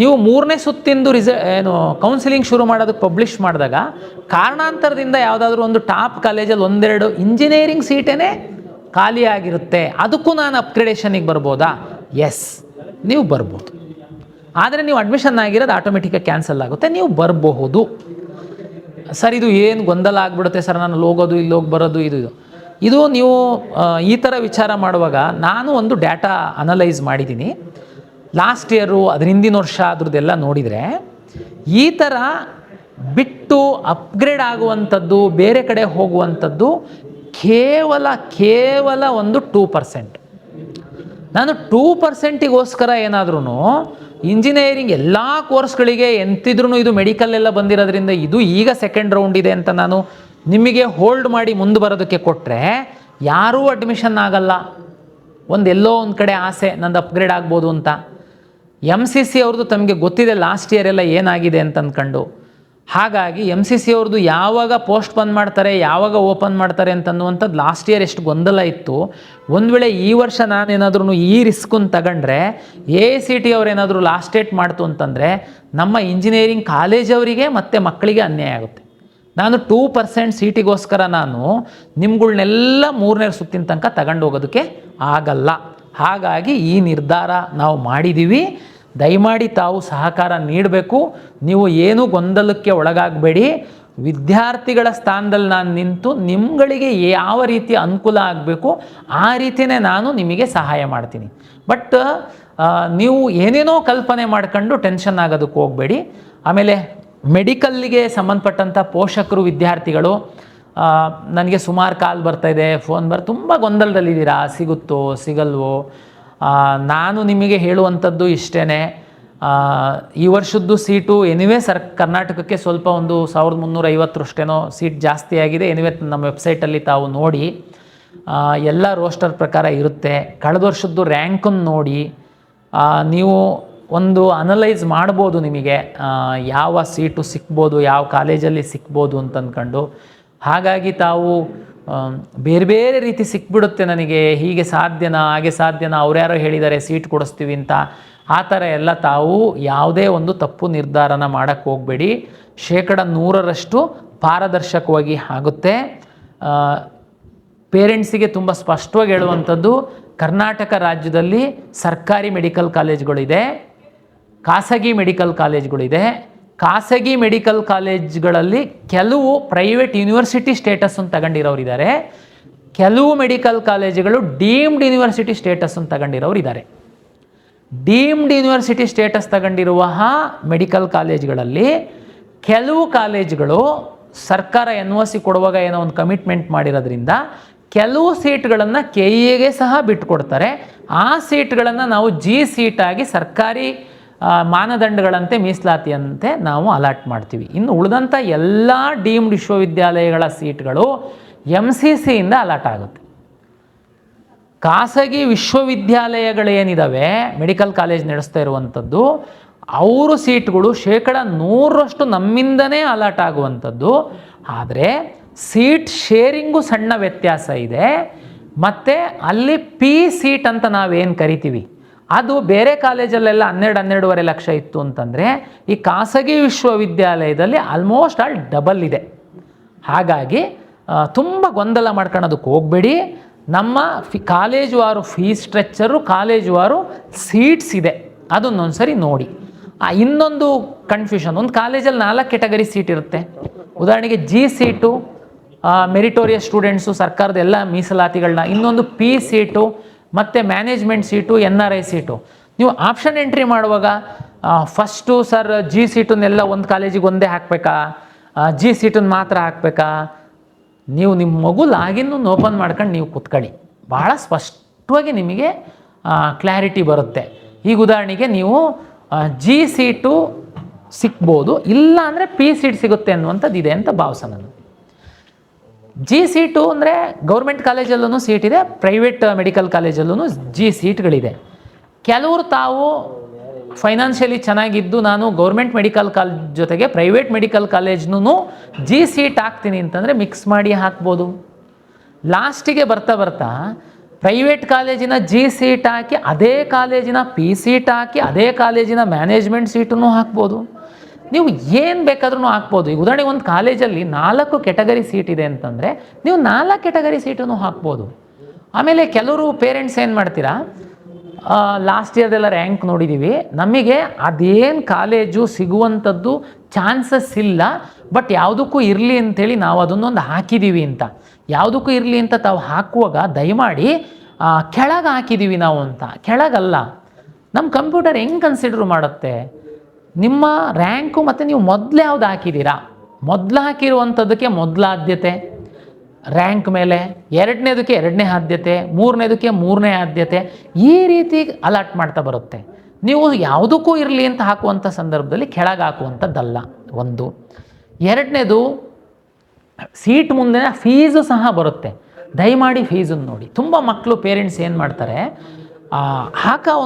S1: ನೀವು 3ನೇ ಸುತ್ತಿಂದು ಕೌನ್ಸಿಲಿಂಗ್ ಶುರು ಮಾಡೋದಕ್ಕೆ ಪಬ್ಲಿಷ್ ಮಾಡಿದಾಗ ಕಾರಣಾಂತರದಿಂದ ಯಾವುದಾದ್ರೂ ಒಂದು ಟಾಪ್ ಕಾಲೇಜಲ್ಲಿ 1-2 ಇಂಜಿನಿಯರಿಂಗ್ ಸೀಟೇ ಖಾಲಿ ಆಗಿರುತ್ತೆ, ಅದಕ್ಕೂ ನಾನು ಅಪ್ಗ್ರೇಡೇಷನಿಗೆ ಬರ್ಬೋದಾ? ಎಸ್, ನೀವು ಬರ್ಬೋದು. ಆದರೆ ನೀವು ಅಡ್ಮಿಷನ್ ಆಗಿರೋದು ಆಟೋಮೆಟಿಕ್ಕಾಗಿ ಕ್ಯಾನ್ಸಲ್ ಆಗುತ್ತೆ, ನೀವು ಬರಬಹುದು. ಸರ್ ಇದು ಏನು ಗೊಂದಲ ಆಗಿಬಿಡುತ್ತೆ ಸರ್, ನಾನು ಹೋಗೋದು ಇಲ್ಲಿ ಹೋಗಿ ಬರೋದು ಇದು ನೀವು ಈ ಥರ ವಿಚಾರ ಮಾಡುವಾಗ ನಾನು ಒಂದು ಡೇಟಾ ಅನಲೈಸ್ ಮಾಡಿದ್ದೀನಿ. ಲಾಸ್ಟ್ ಇಯರು, ಅದ್ರ ಹಿಂದಿನ ವರ್ಷ ಅದ್ರದ್ದೆಲ್ಲ ನೋಡಿದರೆ, ಈ ಥರ ಬಿಟ್ಟು ಅಪ್ಗ್ರೇಡ್ ಆಗುವಂಥದ್ದು, ಬೇರೆ ಕಡೆ ಹೋಗುವಂಥದ್ದು ಕೇವಲ ಒಂದು 2%. ನಾನು 2%ಗೋಸ್ಕರ ಏನಾದ್ರೂ ಇಂಜಿನಿಯರಿಂಗ್ ಎಲ್ಲ ಕೋರ್ಸ್ಗಳಿಗೆ ಎಂತಿದ್ರೂ ಇದು ಮೆಡಿಕಲ್ಲೆಲ್ಲ ಬಂದಿರೋದ್ರಿಂದ ಇದು ಈಗ ಸೆಕೆಂಡ್ ರೌಂಡ್ ಇದೆ ಅಂತ ನಾನು ನಿಮಗೆ ಹೋಲ್ಡ್ ಮಾಡಿ ಮುಂದೆ ಬರೋದಕ್ಕೆ ಕೊಟ್ಟರೆ ಯಾರೂ ಅಡ್ಮಿಷನ್ ಆಗಲ್ಲ. ಎಲ್ಲೋ ಒಂದು ಕಡೆ ಆಸೆ ನಂದು ಅಪ್ಗ್ರೇಡ್ ಆಗ್ಬೋದು ಅಂತ. MCC ಅವ್ರದ್ದು ತಮಗೆ ಗೊತ್ತಿದೆ ಲಾಸ್ಟ್ ಇಯರ್ ಎಲ್ಲ ಏನಾಗಿದೆ ಅಂತ ಅಂದ್ಕೊಂಡು. ಹಾಗಾಗಿ MCC ಅವ್ರದ್ದು ಯಾವಾಗ ಪೋಸ್ಟ್ ಬಂದ್ ಮಾಡ್ತಾರೆ, ಯಾವಾಗ ಓಪನ್ ಮಾಡ್ತಾರೆ ಅಂತನ್ನುವಂಥದ್ದು ಲಾಸ್ಟ್ ಇಯರ್ ಎಷ್ಟು ಗೊಂದಲ ಇತ್ತು. ಒಂದು ವೇಳೆ ಈ ವರ್ಷ ನಾನೇನಾದ್ರೂ ಈ ರಿಸ್ಕನ್ನು ತಗೊಂಡ್ರೆ, AICT ಅವ್ರೇನಾದರೂ ಲಾಸ್ಟ್ ಡೇಟ್ ಮಾಡ್ತು ಅಂತಂದರೆ ನಮ್ಮ ಇಂಜಿನಿಯರಿಂಗ್ ಕಾಲೇಜವರಿಗೆ ಮತ್ತು ಮಕ್ಕಳಿಗೆ ಅನ್ಯಾಯ ಆಗುತ್ತೆ. ನಾನು 2% ಸೀಟಿಗೋಸ್ಕರ ನಾನು ನಿಮ್ಗಳ್ನೆಲ್ಲ 3ನೇ ಸುತ್ತಿನ ತನಕ ತಗೊಂಡು ಹೋಗೋದಕ್ಕೆ ಆಗಲ್ಲ. ಹಾಗಾಗಿ ಈ ನಿರ್ಧಾರ ನಾವು ಮಾಡಿದ್ದೀವಿ. ದಯಮಾಡಿ ತಾವು ಸಹಕಾರ ನೀಡಬೇಕು. ನೀವು ಏನೂ ಗೊಂದಲಕ್ಕೆ ಒಳಗಾಗಬೇಡಿ. ವಿದ್ಯಾರ್ಥಿಗಳ ಸ್ಥಾನದಲ್ಲಿ ನಾನು ನಿಂತು ನಿಮ್ಗಳಿಗೆ ಯಾವ ರೀತಿ ಅನುಕೂಲ ಆಗಬೇಕು ಆ ರೀತಿಯೇ ನಾನು ನಿಮಗೆ ಸಹಾಯ ಮಾಡ್ತೀನಿ. ಬಟ್ ನೀವು ಏನೇನೋ ಕಲ್ಪನೆ ಮಾಡ್ಕೊಂಡು ಟೆನ್ಷನ್ ಆಗೋದಕ್ಕೆ ಹೋಗಬೇಡಿ. ಆಮೇಲೆ ಮೆಡಿಕಲ್ಲಿಗೆ ಸಂಬಂಧಪಟ್ಟಂಥ ಪೋಷಕರು, ವಿದ್ಯಾರ್ಥಿಗಳು ನನಗೆ ಸುಮಾರು ಕಾಲ್ ಬರ್ತಾಯಿದೆ, ಫೋನ್ ತುಂಬ ಗೊಂದಲದಲ್ಲಿದ್ದೀರಾ, ಸಿಗುತ್ತೋ ಸಿಗಲ್ವೋ. ನಾನು ನಿಮಗೆ ಹೇಳುವಂಥದ್ದು ಇಷ್ಟೇ, ಈ ವರ್ಷದ್ದು ಸೀಟು ಎನಿವೇ ಕರ್ನಾಟಕಕ್ಕೆ ಸ್ವಲ್ಪ ಒಂದು 1350 ಸೀಟ್ ಜಾಸ್ತಿ ಆಗಿದೆ. ಎನಿವೇ ನಮ್ಮ ವೆಬ್ಸೈಟಲ್ಲಿ ತಾವು ನೋಡಿ, ಎಲ್ಲ ರೋಸ್ಟರ್ ಪ್ರಕಾರ ಇರುತ್ತೆ. ಕಳೆದ ವರ್ಷದ್ದು ರ್ಯಾಂಕನ್ನು ನೋಡಿ ನೀವು ಒಂದು ಅನಲೈಸ್ ಮಾಡ್ಬೋದು, ನಿಮಗೆ ಯಾವ ಸೀಟು ಸಿಕ್ಬೋದು, ಯಾವ ಕಾಲೇಜಲ್ಲಿ ಸಿಕ್ಬೋದು ಅಂತ ಅಂದ್ಕೊಂಡು. ಹಾಗಾಗಿ ತಾವು ಬೇರೆ ಬೇರೆ ರೀತಿ ಸಿಕ್ಬಿಡುತ್ತೆ ನನಗೆ, ಹೀಗೆ ಸಾಧ್ಯನಾ ಹಾಗೆ ಸಾಧ್ಯನಾ, ಅವ್ರ್ಯಾರೋ ಹೇಳಿದ್ದಾರೆ ಸೀಟ್ ಕೊಡಿಸ್ತೀವಿ ಅಂತ, ಆ ಥರ ಎಲ್ಲ ತಾವು ಯಾವುದೇ ಒಂದು ತಪ್ಪು ನಿರ್ಧಾರನ ಮಾಡೋಕ್ಕೆ ಹೋಗಬೇಡಿ. 100% ಪಾರದರ್ಶಕವಾಗಿ ಆಗುತ್ತೆ. ಪೇರೆಂಟ್ಸಿಗೆ ತುಂಬ ಸ್ಪಷ್ಟವಾಗಿ ಹೇಳುವಂಥದ್ದು, ಕರ್ನಾಟಕ ರಾಜ್ಯದಲ್ಲಿ ಸರ್ಕಾರಿ ಮೆಡಿಕಲ್ ಕಾಲೇಜ್ಗಳಿದೆ, ಖಾಸಗಿ ಮೆಡಿಕಲ್ ಕಾಲೇಜ್ಗಳಿದೆ. ಖಾಸಗಿ ಮೆಡಿಕಲ್ ಕಾಲೇಜ್ಗಳಲ್ಲಿ ಕೆಲವು ಪ್ರೈವೇಟ್ ಯೂನಿವರ್ಸಿಟಿ ಸ್ಟೇಟಸನ್ನು ತಗೊಂಡಿರೋರಿದ್ದಾರೆ, ಕೆಲವು ಮೆಡಿಕಲ್ ಕಾಲೇಜುಗಳು ಡೀಮ್ಡ್ ಯೂನಿವರ್ಸಿಟಿ ಸ್ಟೇಟಸನ್ನು ತಗೊಂಡಿರೋರಿದ್ದಾರೆ. ಡೀಮ್ಡ್ ಯೂನಿವರ್ಸಿಟಿ ಸ್ಟೇಟಸ್ ತಗೊಂಡಿರುವ ಮೆಡಿಕಲ್ ಕಾಲೇಜ್ಗಳಲ್ಲಿ ಕೆಲವು ಕಾಲೇಜುಗಳು ಸರ್ಕಾರ NOC ಕೊಡುವಾಗ ಏನೋ ಒಂದು ಕಮಿಟ್ಮೆಂಟ್ ಮಾಡಿರೋದ್ರಿಂದ ಕೆಲವು ಸೀಟ್ಗಳನ್ನು ಕೆ ಎಗೆ ಸಹ ಬಿಟ್ಟುಕೊಡ್ತಾರೆ. ಆ ಸೀಟ್ಗಳನ್ನು ನಾವು ಜಿ ಸೀಟಾಗಿ ಸರ್ಕಾರಿ ಮಾನದಂಡಗಳಂತೆ ಮೀಸಲಾತಿಯಂತೆ ನಾವು ಅಲಾಟ್ ಮಾಡ್ತೀವಿ. ಇನ್ನು ಉಳಿದಂಥ ಎಲ್ಲ ಡೀಮ್ಡ್ ವಿಶ್ವವಿದ್ಯಾಲಯಗಳ ಸೀಟ್ಗಳು MCCಯಿಂದ ಅಲಾಟ್ ಆಗುತ್ತೆ. ಖಾಸಗಿ ವಿಶ್ವವಿದ್ಯಾಲಯಗಳೇನಿದ್ದಾವೆ, ಮೆಡಿಕಲ್ ಕಾಲೇಜ್ ನಡೆಸ್ತಾ ಇರುವಂಥದ್ದು, ಅವರು ಸೀಟ್ಗಳು 100% ನಮ್ಮಿಂದನೇ ಅಲಾಟ್ ಆಗುವಂಥದ್ದು. ಆದರೆ ಸೀಟ್ ಶೇರಿಂಗು ಸಣ್ಣ ವ್ಯತ್ಯಾಸ ಇದೆ. ಮತ್ತು ಅಲ್ಲಿ ಪಿ ಸೀಟ್ ಅಂತ ನಾವೇನು ಕರಿತೀವಿ, ಅದು ಬೇರೆ ಕಾಲೇಜಲ್ಲೆಲ್ಲ 12-12.5 ಲಕ್ಷ ಇತ್ತು ಅಂತಂದರೆ, ಈ ಖಾಸಗಿ ವಿಶ್ವವಿದ್ಯಾಲಯದಲ್ಲಿ ಆಲ್ಮೋಸ್ಟ್ ಆಲ್ ಡಬಲ್ ಇದೆ. ಹಾಗಾಗಿ ತುಂಬ ಗೊಂದಲ ಮಾಡ್ಕೊಳ್ಳೋದಕ್ಕೆ ಹೋಗಬೇಡಿ. ನಮ್ಮ ಕಾಲೇಜುವಾರು ಫೀಸ್ ಸ್ಟ್ರಕ್ಚರು, ಕಾಲೇಜುವಾರು ಸೀಟ್ಸ್ ಇದೆ, ಅದನ್ನೊಂದು ಸರಿ ನೋಡಿ. ಇನ್ನೊಂದು ಕನ್ಫ್ಯೂಷನ್, ಒಂದು ಕಾಲೇಜಲ್ಲಿ 4 ಕೆಟಗರಿ ಸೀಟ್ ಇರುತ್ತೆ. ಉದಾಹರಣೆಗೆ ಜಿ ಸೀಟು, ಮೆರಿಟೋರಿಯಸ್ ಸ್ಟೂಡೆಂಟ್ಸು, ಸರ್ಕಾರದ ಎಲ್ಲ ಮೀಸಲಾತಿಗಳನ್ನ. ಇನ್ನೊಂದು ಪಿ ಸೀಟು, ಮತ್ತು ಮ್ಯಾನೇಜ್ಮೆಂಟ್ ಸೀಟು, NRI ಸೀಟು. ನೀವು ಆಪ್ಷನ್ ಎಂಟ್ರಿ ಮಾಡುವಾಗ ಫಸ್ಟು ಸರ್ ಜಿ ಸೀಟನ್ನೆಲ್ಲ ಒಂದು ಕಾಲೇಜಿಗೆ ಒಂದೇ ಹಾಕಬೇಕಾ, ಜಿ ಸೀಟನ್ನು ಮಾತ್ರ ಹಾಕಬೇಕಾ? ನೀವು ನಿಮ್ಮ ಮಗು ಲಾಗಿನ್ನು ಓಪನ್ ಮಾಡ್ಕೊಂಡು ನೀವು ಕೂತ್ಕೊಳ್ಳಿ, ಭಾಳ ಸ್ಪಷ್ಟವಾಗಿ ನಿಮಗೆ ಕ್ಲಾರಿಟಿ ಬರುತ್ತೆ. ಈಗ ಉದಾಹರಣೆಗೆ ನೀವು ಜಿ ಸೀಟು ಸಿಗ್ಬೋದು, ಇಲ್ಲ ಅಂದರೆ ಪಿ ಸೀಟ್ ಸಿಗುತ್ತೆ ಅನ್ನುವಂಥದ್ದು ಇದೆ ಅಂತ ಭಾವಿಸೋಣ. ಜಿ ಸೀಟು ಅಂದರೆ ಗೌರ್ಮೆಂಟ್ ಕಾಲೇಜಲ್ಲೂ ಸೀಟ್ ಇದೆ, ಪ್ರೈವೇಟ್ ಮೆಡಿಕಲ್ ಕಾಲೇಜಲ್ಲೂ ಜಿ ಸೀಟ್ಗಳಿದೆ. ಕೆಲವರು ತಾವು ಫೈನಾನ್ಷಿಯಲಿ ಚೆನ್ನಾಗಿದ್ದು ನಾನು ಗೌರ್ಮೆಂಟ್ ಮೆಡಿಕಲ್ ಕಾಲೇಜ್ ಜೊತೆಗೆ ಪ್ರೈವೇಟ್ ಮೆಡಿಕಲ್ ಕಾಲೇಜ್ನೂ ಜಿ ಸೀಟ್ ಹಾಕ್ತೀನಿ ಅಂತಂದರೆ ಮಿಕ್ಸ್ ಮಾಡಿ ಹಾಕ್ಬೋದು. ಲಾಸ್ಟಿಗೆ ಬರ್ತಾ ಬರ್ತಾ ಪ್ರೈವೇಟ್ ಕಾಲೇಜಿನ ಜಿ ಸೀಟ್ ಹಾಕಿ ಅದೇ ಕಾಲೇಜಿನ ಪಿ ಸೀಟ್ ಹಾಕಿ ಅದೇ ಕಾಲೇಜಿನ ಮ್ಯಾನೇಜ್ಮೆಂಟ್ ಸೀಟನ್ನು ಹಾಕ್ಬೋದು. ನೀವು ಏನು ಬೇಕಾದ್ರೂ ಹಾಕ್ಬೋದು. ಈಗ ಉದಾಹರಣೆಗೆ ಒಂದು ಕಾಲೇಜಲ್ಲಿ 4 ಕೆಟಗರಿ ಸೀಟ್ ಇದೆ ಅಂತಂದರೆ ನೀವು 4 ಕೆಟಗರಿ ಸೀಟನ್ನು ಹಾಕ್ಬೋದು. ಆಮೇಲೆ ಕೆಲವರು ಪೇರೆಂಟ್ಸ್ ಏನು ಮಾಡ್ತೀರಾ, ಲಾಸ್ಟ್ ಇಯರ್ದೆಲ್ಲ ರ್ಯಾಂಕ್ ನೋಡಿದ್ದೀವಿ, ನಮಗೆ ಅದೇನು ಕಾಲೇಜು ಸಿಗುವಂಥದ್ದು ಚಾನ್ಸಸ್ ಇಲ್ಲ, ಬಟ್ ಯಾವುದಕ್ಕೂ ಇರಲಿ ಅಂಥೇಳಿ ನಾವು ಅದನ್ನೊಂದು ಹಾಕಿದ್ದೀವಿ ಅಂತ. ಯಾವುದಕ್ಕೂ ಇರಲಿ ಅಂತ ತಾವು ಹಾಕುವಾಗ ದಯಮಾಡಿ ಕೆಳಗೆ ಹಾಕಿದ್ದೀವಿ ನಾವು ಅಂತ. ಕೆಳಗಲ್ಲ. ನಮ್ಮ ಕಂಪ್ಯೂಟರ್ ಹೆಂಗೆ ಕನ್ಸಿಡರ್ ಮಾಡುತ್ತೆ, ನಿಮ್ಮ ರ್ಯಾಂಕು ಮತ್ತು ನೀವು ಮೊದಲು ಯಾವ್ದು ಹಾಕಿದ್ದೀರಾ, ಮೊದಲು ಹಾಕಿರುವಂಥದ್ದಕ್ಕೆ ಮೊದಲ ಆದ್ಯತೆ ರ್ಯಾಂಕ್ ಮೇಲೆ, 2ನೇದಕ್ಕೆ 2ನೇ ಆದ್ಯತೆ, 3ನೇದಕ್ಕೆ 3ನೇ ಆದ್ಯತೆ, ಈ ರೀತಿ ಅಲಾಟ್ ಮಾಡ್ತಾ ಬರುತ್ತೆ. ನೀವು ಯಾವುದಕ್ಕೂ ಇರಲಿ ಅಂತ ಹಾಕುವಂಥ ಸಂದರ್ಭದಲ್ಲಿ ಕೆಳಗೆ ಹಾಕುವಂಥದ್ದಲ್ಲ. ಒಂದು. 2ನೇದು, ಸೀಟ್ ಮುಂದೆ ಫೀಸು ಸಹ ಬರುತ್ತೆ. ದಯಮಾಡಿ ಫೀಸನ್ನು ನೋಡಿ. ತುಂಬ ಮಕ್ಕಳು ಪೇರೆಂಟ್ಸ್ ಏನು ಮಾಡ್ತಾರೆ,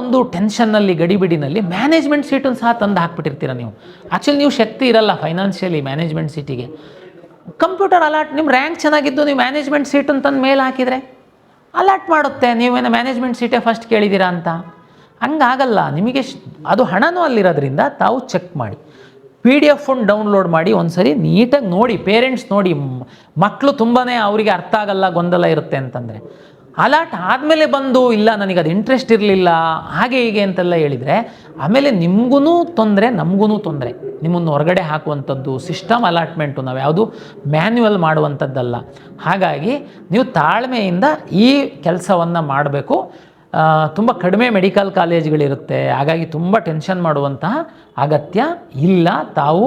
S1: ಒಂದು ಟೆನ್ಷನ್ನಲ್ಲಿ ಗಡಿಬಿಡಿನಲ್ಲಿ ಮ್ಯಾನೇಜ್ಮೆಂಟ್ ಸೀಟನ್ನು ಸಹ ತಂದು ಹಾಕ್ಬಿಟ್ಟಿರ್ತೀರ ನೀವು. ಆ್ಯಕ್ಚುಲಿ ನೀವು ಶಕ್ತಿ ಇರಲ್ಲ ಫೈನಾನ್ಷಿಯಲಿ ಮ್ಯಾನೇಜ್ಮೆಂಟ್ ಸೀಟಿಗೆ. ಕಂಪ್ಯೂಟರ್ ಅಲಾಟ್, ನಿಮ್ಮ ರ್ಯಾಂಕ್ ಚೆನ್ನಾಗಿದ್ದು ನೀವು ಮ್ಯಾನೇಜ್ಮೆಂಟ್ ಸೀಟನ್ನು ತಂದು ಮೇಲೆ ಹಾಕಿದರೆ ಅಲಾಟ್ ಮಾಡುತ್ತೆ. ನೀವೇನು ಮ್ಯಾನೇಜ್ಮೆಂಟ್ ಸೀಟೇ ಫಸ್ಟ್ ಕೇಳಿದ್ದೀರಾ ಅಂತ. ಹಂಗಾಗಲ್ಲ. ನಿಮಗೆ ಅದು ಹಣನೂ ಅಲ್ಲಿರೋದ್ರಿಂದ ತಾವು ಚೆಕ್ ಮಾಡಿ, PDF ಡೌನ್ಲೋಡ್ ಮಾಡಿ ಒಂದು ಸರಿ ನೀಟಾಗಿ ನೋಡಿ. ಪೇರೆಂಟ್ಸ್ ನೋಡಿ, ಮಕ್ಕಳು ತುಂಬಾ ಅವರಿಗೆ ಅರ್ಥ ಆಗಲ್ಲ, ಗೊಂದಲ ಇರುತ್ತೆ ಅಂತಂದರೆ. ಅಲಾಟ್ ಆದಮೇಲೆ ಬಂದು ಇಲ್ಲ ನನಗೆ ಅದು ಇಂಟ್ರೆಸ್ಟ್ ಇರಲಿಲ್ಲ ಹಾಗೆ ಹೀಗೆ ಅಂತೆಲ್ಲ ಹೇಳಿದರೆ ಆಮೇಲೆ ನಿಮಗೂ ತೊಂದರೆ, ನಮಗೂ ತೊಂದರೆ. ನಿಮ್ಮನ್ನು ಹೊರಗಡೆ ಹಾಕುವಂಥದ್ದು ಸಿಸ್ಟಮ್ ಅಲಾಟ್ಮೆಂಟು, ನಾವು ಯಾವುದು ಮ್ಯಾನ್ಯುವಲ್ ಮಾಡುವಂಥದ್ದಲ್ಲ. ಹಾಗಾಗಿ ನೀವು ತಾಳ್ಮೆಯಿಂದ ಈ ಕೆಲಸವನ್ನು ಮಾಡಬೇಕು. ತುಂಬ ಕಡಿಮೆ ಮೆಡಿಕಲ್ ಕಾಲೇಜ್ಗಳಿರುತ್ತೆ, ಹಾಗಾಗಿ ತುಂಬ ಟೆನ್ಷನ್ ಮಾಡುವಂತಹ ಅಗತ್ಯ ಇಲ್ಲ. ತಾವು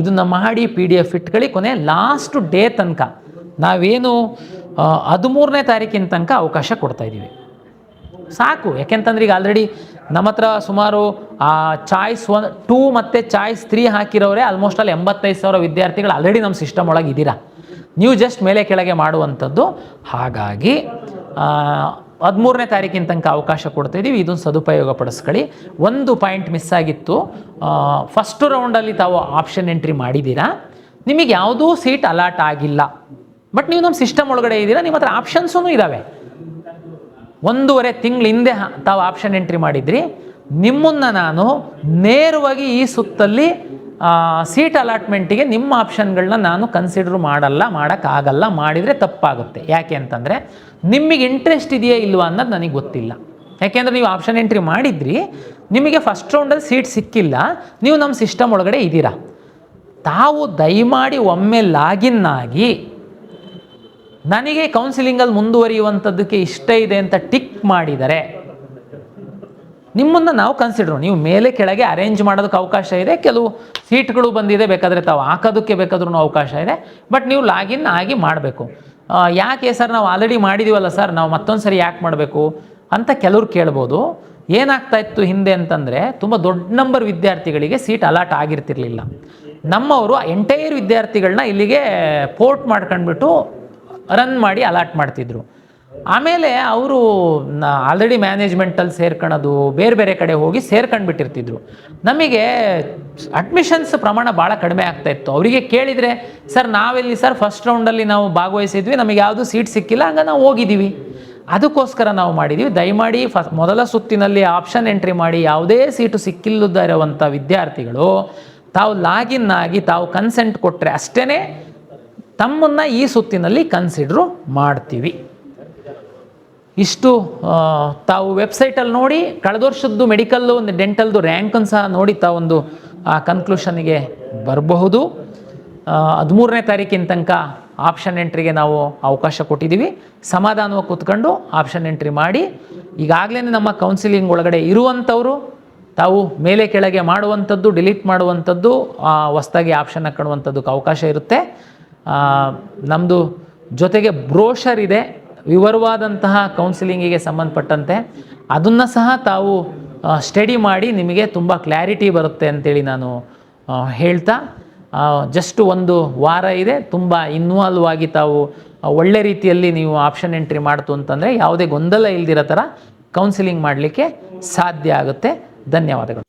S1: ಇದನ್ನು ಮಾಡಿ PDF ಇಟ್ಕೊಳ್ಳಿ. ಕೊನೆ ಲಾಸ್ಟ್ ಡೇ ತನಕ ನಾವೇನು 13ನೇ ತಾರೀಕಿನ ತನಕ ಅವಕಾಶ ಕೊಡ್ತಾಯಿದ್ದೀವಿ, ಸಾಕು. ಯಾಕೆಂತಂದ್ರೆ ಈಗ ಆಲ್ರೆಡಿ ನಮ್ಮ ಹತ್ರ ಸುಮಾರು ಚಾಯ್ಸ್ 2 ಮತ್ತು ಚಾಯ್ಸ್ 3 ಹಾಕಿರೋರೆ ಆಲ್ಮೋಸ್ಟ್ ಅಲ್ಲಿ 85,000 ವಿದ್ಯಾರ್ಥಿಗಳು ಆಲ್ರೆಡಿ ನಮ್ಮ ಸಿಸ್ಟಮ್ ಒಳಗೆ ಇದ್ದೀರಾ. ನೀವು ಜಸ್ಟ್ ಮೇಲೆ ಕೆಳಗೆ ಮಾಡುವಂಥದ್ದು. ಹಾಗಾಗಿ 13ನೇ ತಾರೀಕಿನ ತನಕ ಅವಕಾಶ ಕೊಡ್ತಾಯಿದ್ದೀವಿ. ಇದನ್ನು ಸದುಪಯೋಗ ಪಡಿಸ್ಕೊಳ್ಳಿ. ಒಂದು ಪಾಯಿಂಟ್ ಮಿಸ್ ಆಗಿತ್ತು. ಫಸ್ಟ್ ರೌಂಡಲ್ಲಿ ತಾವು ಆಪ್ಷನ್ ಎಂಟ್ರಿ ಮಾಡಿದ್ದೀರಾ, ನಿಮಗೆ ಯಾವುದೂ ಸೀಟ್ ಅಲಾಟ್ ಆಗಿಲ್ಲ, ಬಟ್ ನೀವು ನಮ್ಮ ಸಿಸ್ಟಮ್ ಒಳಗಡೆ ಇದ್ದೀರಾ, ನಿಮ್ಮ ಹತ್ರ ಆಪ್ಷನ್ಸೂ ಇದ್ದಾವೆ. 1.5 ತಿಂಗಳ ಹಿಂದೆ ತಾವು ಆಪ್ಷನ್ ಎಂಟ್ರಿ ಮಾಡಿದ್ರಿ. ನಿಮ್ಮನ್ನು ನಾನು ನೇರವಾಗಿ ಈ ಸುತ್ತಲ್ಲಿ ಸೀಟ್ ಅಲಾಟ್ಮೆಂಟಿಗೆ ನಿಮ್ಮ ಆಪ್ಷನ್ಗಳನ್ನ ನಾನು ಕನ್ಸಿಡರ್ ಮಾಡೋಕ್ಕಾಗಲ್ಲ. ಮಾಡಿದರೆ ತಪ್ಪಾಗುತ್ತೆ. ಯಾಕೆ ಅಂತಂದರೆ ನಿಮಗೆ ಇಂಟ್ರೆಸ್ಟ್ ಇದೆಯಾ ಇಲ್ವಾ ಅನ್ನೋದು ನನಗೆ ಗೊತ್ತಿಲ್ಲ. ಯಾಕೆಂದರೆ ನೀವು ಆಪ್ಷನ್ ಎಂಟ್ರಿ ಮಾಡಿದ್ರಿ, ನಿಮಗೆ ಫಸ್ಟ್ ರೌಂಡಲ್ಲಿ ಸೀಟ್ ಸಿಕ್ಕಿಲ್ಲ, ನೀವು ನಮ್ಮ ಸಿಸ್ಟಮ್ ಒಳಗಡೆ ಇದ್ದೀರಾ. ತಾವು ದಯಮಾಡಿ ಒಮ್ಮೆ ಲಾಗಿನ್ ಆಗಿ ನನಗೆ ಕೌನ್ಸಿಲಿಂಗಲ್ಲಿ ಮುಂದುವರಿಯುವಂಥದ್ದಕ್ಕೆ ಇಷ್ಟ ಇದೆ ಅಂತ ಟಿಕ್ ಮಾಡಿದರೆ ನಿಮ್ಮನ್ನು ನಾವು ಕನ್ಸಿಡರ್. ನೀವು ಮೇಲೆ ಕೆಳಗೆ ಅರೇಂಜ್ ಮಾಡೋದಕ್ಕೆ ಅವಕಾಶ ಇದೆ, ಕೆಲವು ಸೀಟ್ಗಳು ಬಂದಿದೆ, ಬೇಕಾದರೆ ತಾವು ಹಾಕೋದಕ್ಕೆ ಬೇಕಾದ್ರೂ ಅವಕಾಶ ಇದೆ, ಬಟ್ ನೀವು ಲಾಗಿನ್ ಆಗಿ ಮಾಡಬೇಕು. ಯಾಕೆ ಸರ್ ನಾವು ಆಲ್ರೆಡಿ ಮಾಡಿದ್ದೀವಲ್ಲ ಸರ್, ನಾವು ಮತ್ತೊಂದು ಸರಿ ಯಾಕೆ ಮಾಡಬೇಕು ಅಂತ ಕೆಲವ್ರು ಕೇಳ್ಬೋದು. ಏನಾಗ್ತಾ ಇತ್ತು ಹಿಂದೆ ಅಂತಂದರೆ, ತುಂಬ ದೊಡ್ಡ ನಂಬರ್ ವಿದ್ಯಾರ್ಥಿಗಳಿಗೆ ಸೀಟ್ ಅಲಾಟ್ ಆಗಿರ್ತಿರ್ಲಿಲ್ಲ. ನಮ್ಮವರು ಎಂಟೈರ್ ವಿದ್ಯಾರ್ಥಿಗಳನ್ನ ಇಲ್ಲಿಗೆ ಪೋರ್ಟ್ ಮಾಡ್ಕೊಂಡ್ಬಿಟ್ಟು ರನ್ ಮಾಡಿ ಅಲಾಟ್ ಮಾಡ್ತಿದ್ರು. ಆಮೇಲೆ ಅವರು ಆಲ್ರೆಡಿ ಮ್ಯಾನೇಜ್ಮೆಂಟಲ್ಲಿ ಸೇರ್ಕೊಳ್ಳೋದು, ಬೇರೆ ಬೇರೆ ಕಡೆ ಹೋಗಿ ಸೇರ್ಕೊಂಡ್ಬಿಟ್ಟಿರ್ತಿದ್ರು. ನಮಗೆ ಅಡ್ಮಿಷನ್ಸ್ ಪ್ರಮಾಣ ಭಾಳ ಕಡಿಮೆ ಆಗ್ತಾಯಿತ್ತು. ಅವರಿಗೆ ಕೇಳಿದರೆ, ಸರ್ ನಾವೆಲ್ಲಿ ಸರ್ ಫಸ್ಟ್ ರೌಂಡಲ್ಲಿ ನಾವು ಭಾಗವಹಿಸಿದ್ವಿ, ನಮಗೆ ಯಾವುದೂ ಸೀಟ್ ಸಿಕ್ಕಿಲ್ಲ, ಹಂಗೆ ನಾವು ಹೋಗಿದ್ದೀವಿ, ಅದಕ್ಕೋಸ್ಕರ ನಾವು ಮಾಡಿದ್ದೀವಿ. ದಯಮಾಡಿ ಮೊದಲ ಸುತ್ತಿನಲ್ಲಿ ಆಪ್ಷನ್ ಎಂಟ್ರಿ ಮಾಡಿ ಯಾವುದೇ ಸೀಟು ಸಿಕ್ಕಿಲ್ಲದ ಇರುವಂಥ ವಿದ್ಯಾರ್ಥಿಗಳು ತಾವು ಲಾಗಿನ್ ಆಗಿ ತಾವು ಕನ್ಸೆಂಟ್ ಕೊಟ್ಟರೆ ಅಷ್ಟೇ ತಮ್ಮನ್ನು ಈ ಸುತ್ತಿನಲ್ಲಿ ಕನ್ಸಿಡ್ರು ಮಾಡ್ತೀವಿ. ಇಷ್ಟು ತಾವು ವೆಬ್ಸೈಟಲ್ಲಿ ನೋಡಿ ಕಳೆದ ವರ್ಷದ್ದು ಮೆಡಿಕಲ್ಲು ಒಂದು ಡೆಂಟಲ್ದು ರ್ಯಾಂಕನ್ನು ಸಹ ನೋಡಿ ತಾವೊಂದು ಕನ್ಕ್ಲೂಷನ್ಗೆ ಬರಬಹುದು. 13ನೇ ತಾರೀಕಿನ ತನಕ ಆಪ್ಷನ್ ಎಂಟ್ರಿಗೆ ನಾವು ಅವಕಾಶ ಕೊಟ್ಟಿದ್ದೀವಿ. ಸಮಾಧಾನವಾಗಿ ಕೂತ್ಕೊಂಡು ಆಪ್ಷನ್ ಎಂಟ್ರಿ ಮಾಡಿ. ಈಗಾಗಲೇ ನಮ್ಮ ಕೌನ್ಸಿಲಿಂಗ್ ಒಳಗಡೆ ಇರುವಂಥವರು ತಾವು ಮೇಲೆ ಕೆಳಗೆ ಮಾಡುವಂಥದ್ದು, ಡಿಲೀಟ್ ಮಾಡುವಂಥದ್ದು, ಹೊಸದಾಗಿ ಆಪ್ಷನ್ ಹಾಕೊಳ್ಳುವಂಥದ್ದಕ್ಕೆ ಅವಕಾಶ ಇರುತ್ತೆ. ನಮ್ಮದು ಜೊತೆಗೆ ಬ್ರೋಷರ್ ಇದೆ ವಿವರವಾದಂತಹ ಕೌನ್ಸಿಲಿಂಗಿಗೆ ಸಂಬಂಧಪಟ್ಟಂತೆ, ಅದನ್ನು ಸಹ ತಾವು ಸ್ಟಡಿ ಮಾಡಿ ನಿಮಗೆ ತುಂಬ ಕ್ಲಾರಿಟಿ ಬರುತ್ತೆ ಅಂತೇಳಿ ನಾನು ಹೇಳ್ತಾ, ಜಸ್ಟ್ ಒಂದು ವಾರ ಇದೆ, ತುಂಬ ಇನ್ವಾಲ್ವ್ ಆಗಿ ತಾವು ಒಳ್ಳೆ ರೀತಿಯಲ್ಲಿ ನೀವು ಆಪ್ಷನ್ ಎಂಟ್ರಿ ಮಾಡ್ತು ಅಂತಂದರೆ ಯಾವುದೇ ಗೊಂದಲ ಇಲ್ದಿರೋ ಥರ ಕೌನ್ಸಿಲಿಂಗ್ ಮಾಡಲಿಕ್ಕೆ ಸಾಧ್ಯ ಆಗುತ್ತೆ. ಧನ್ಯವಾದಗಳು.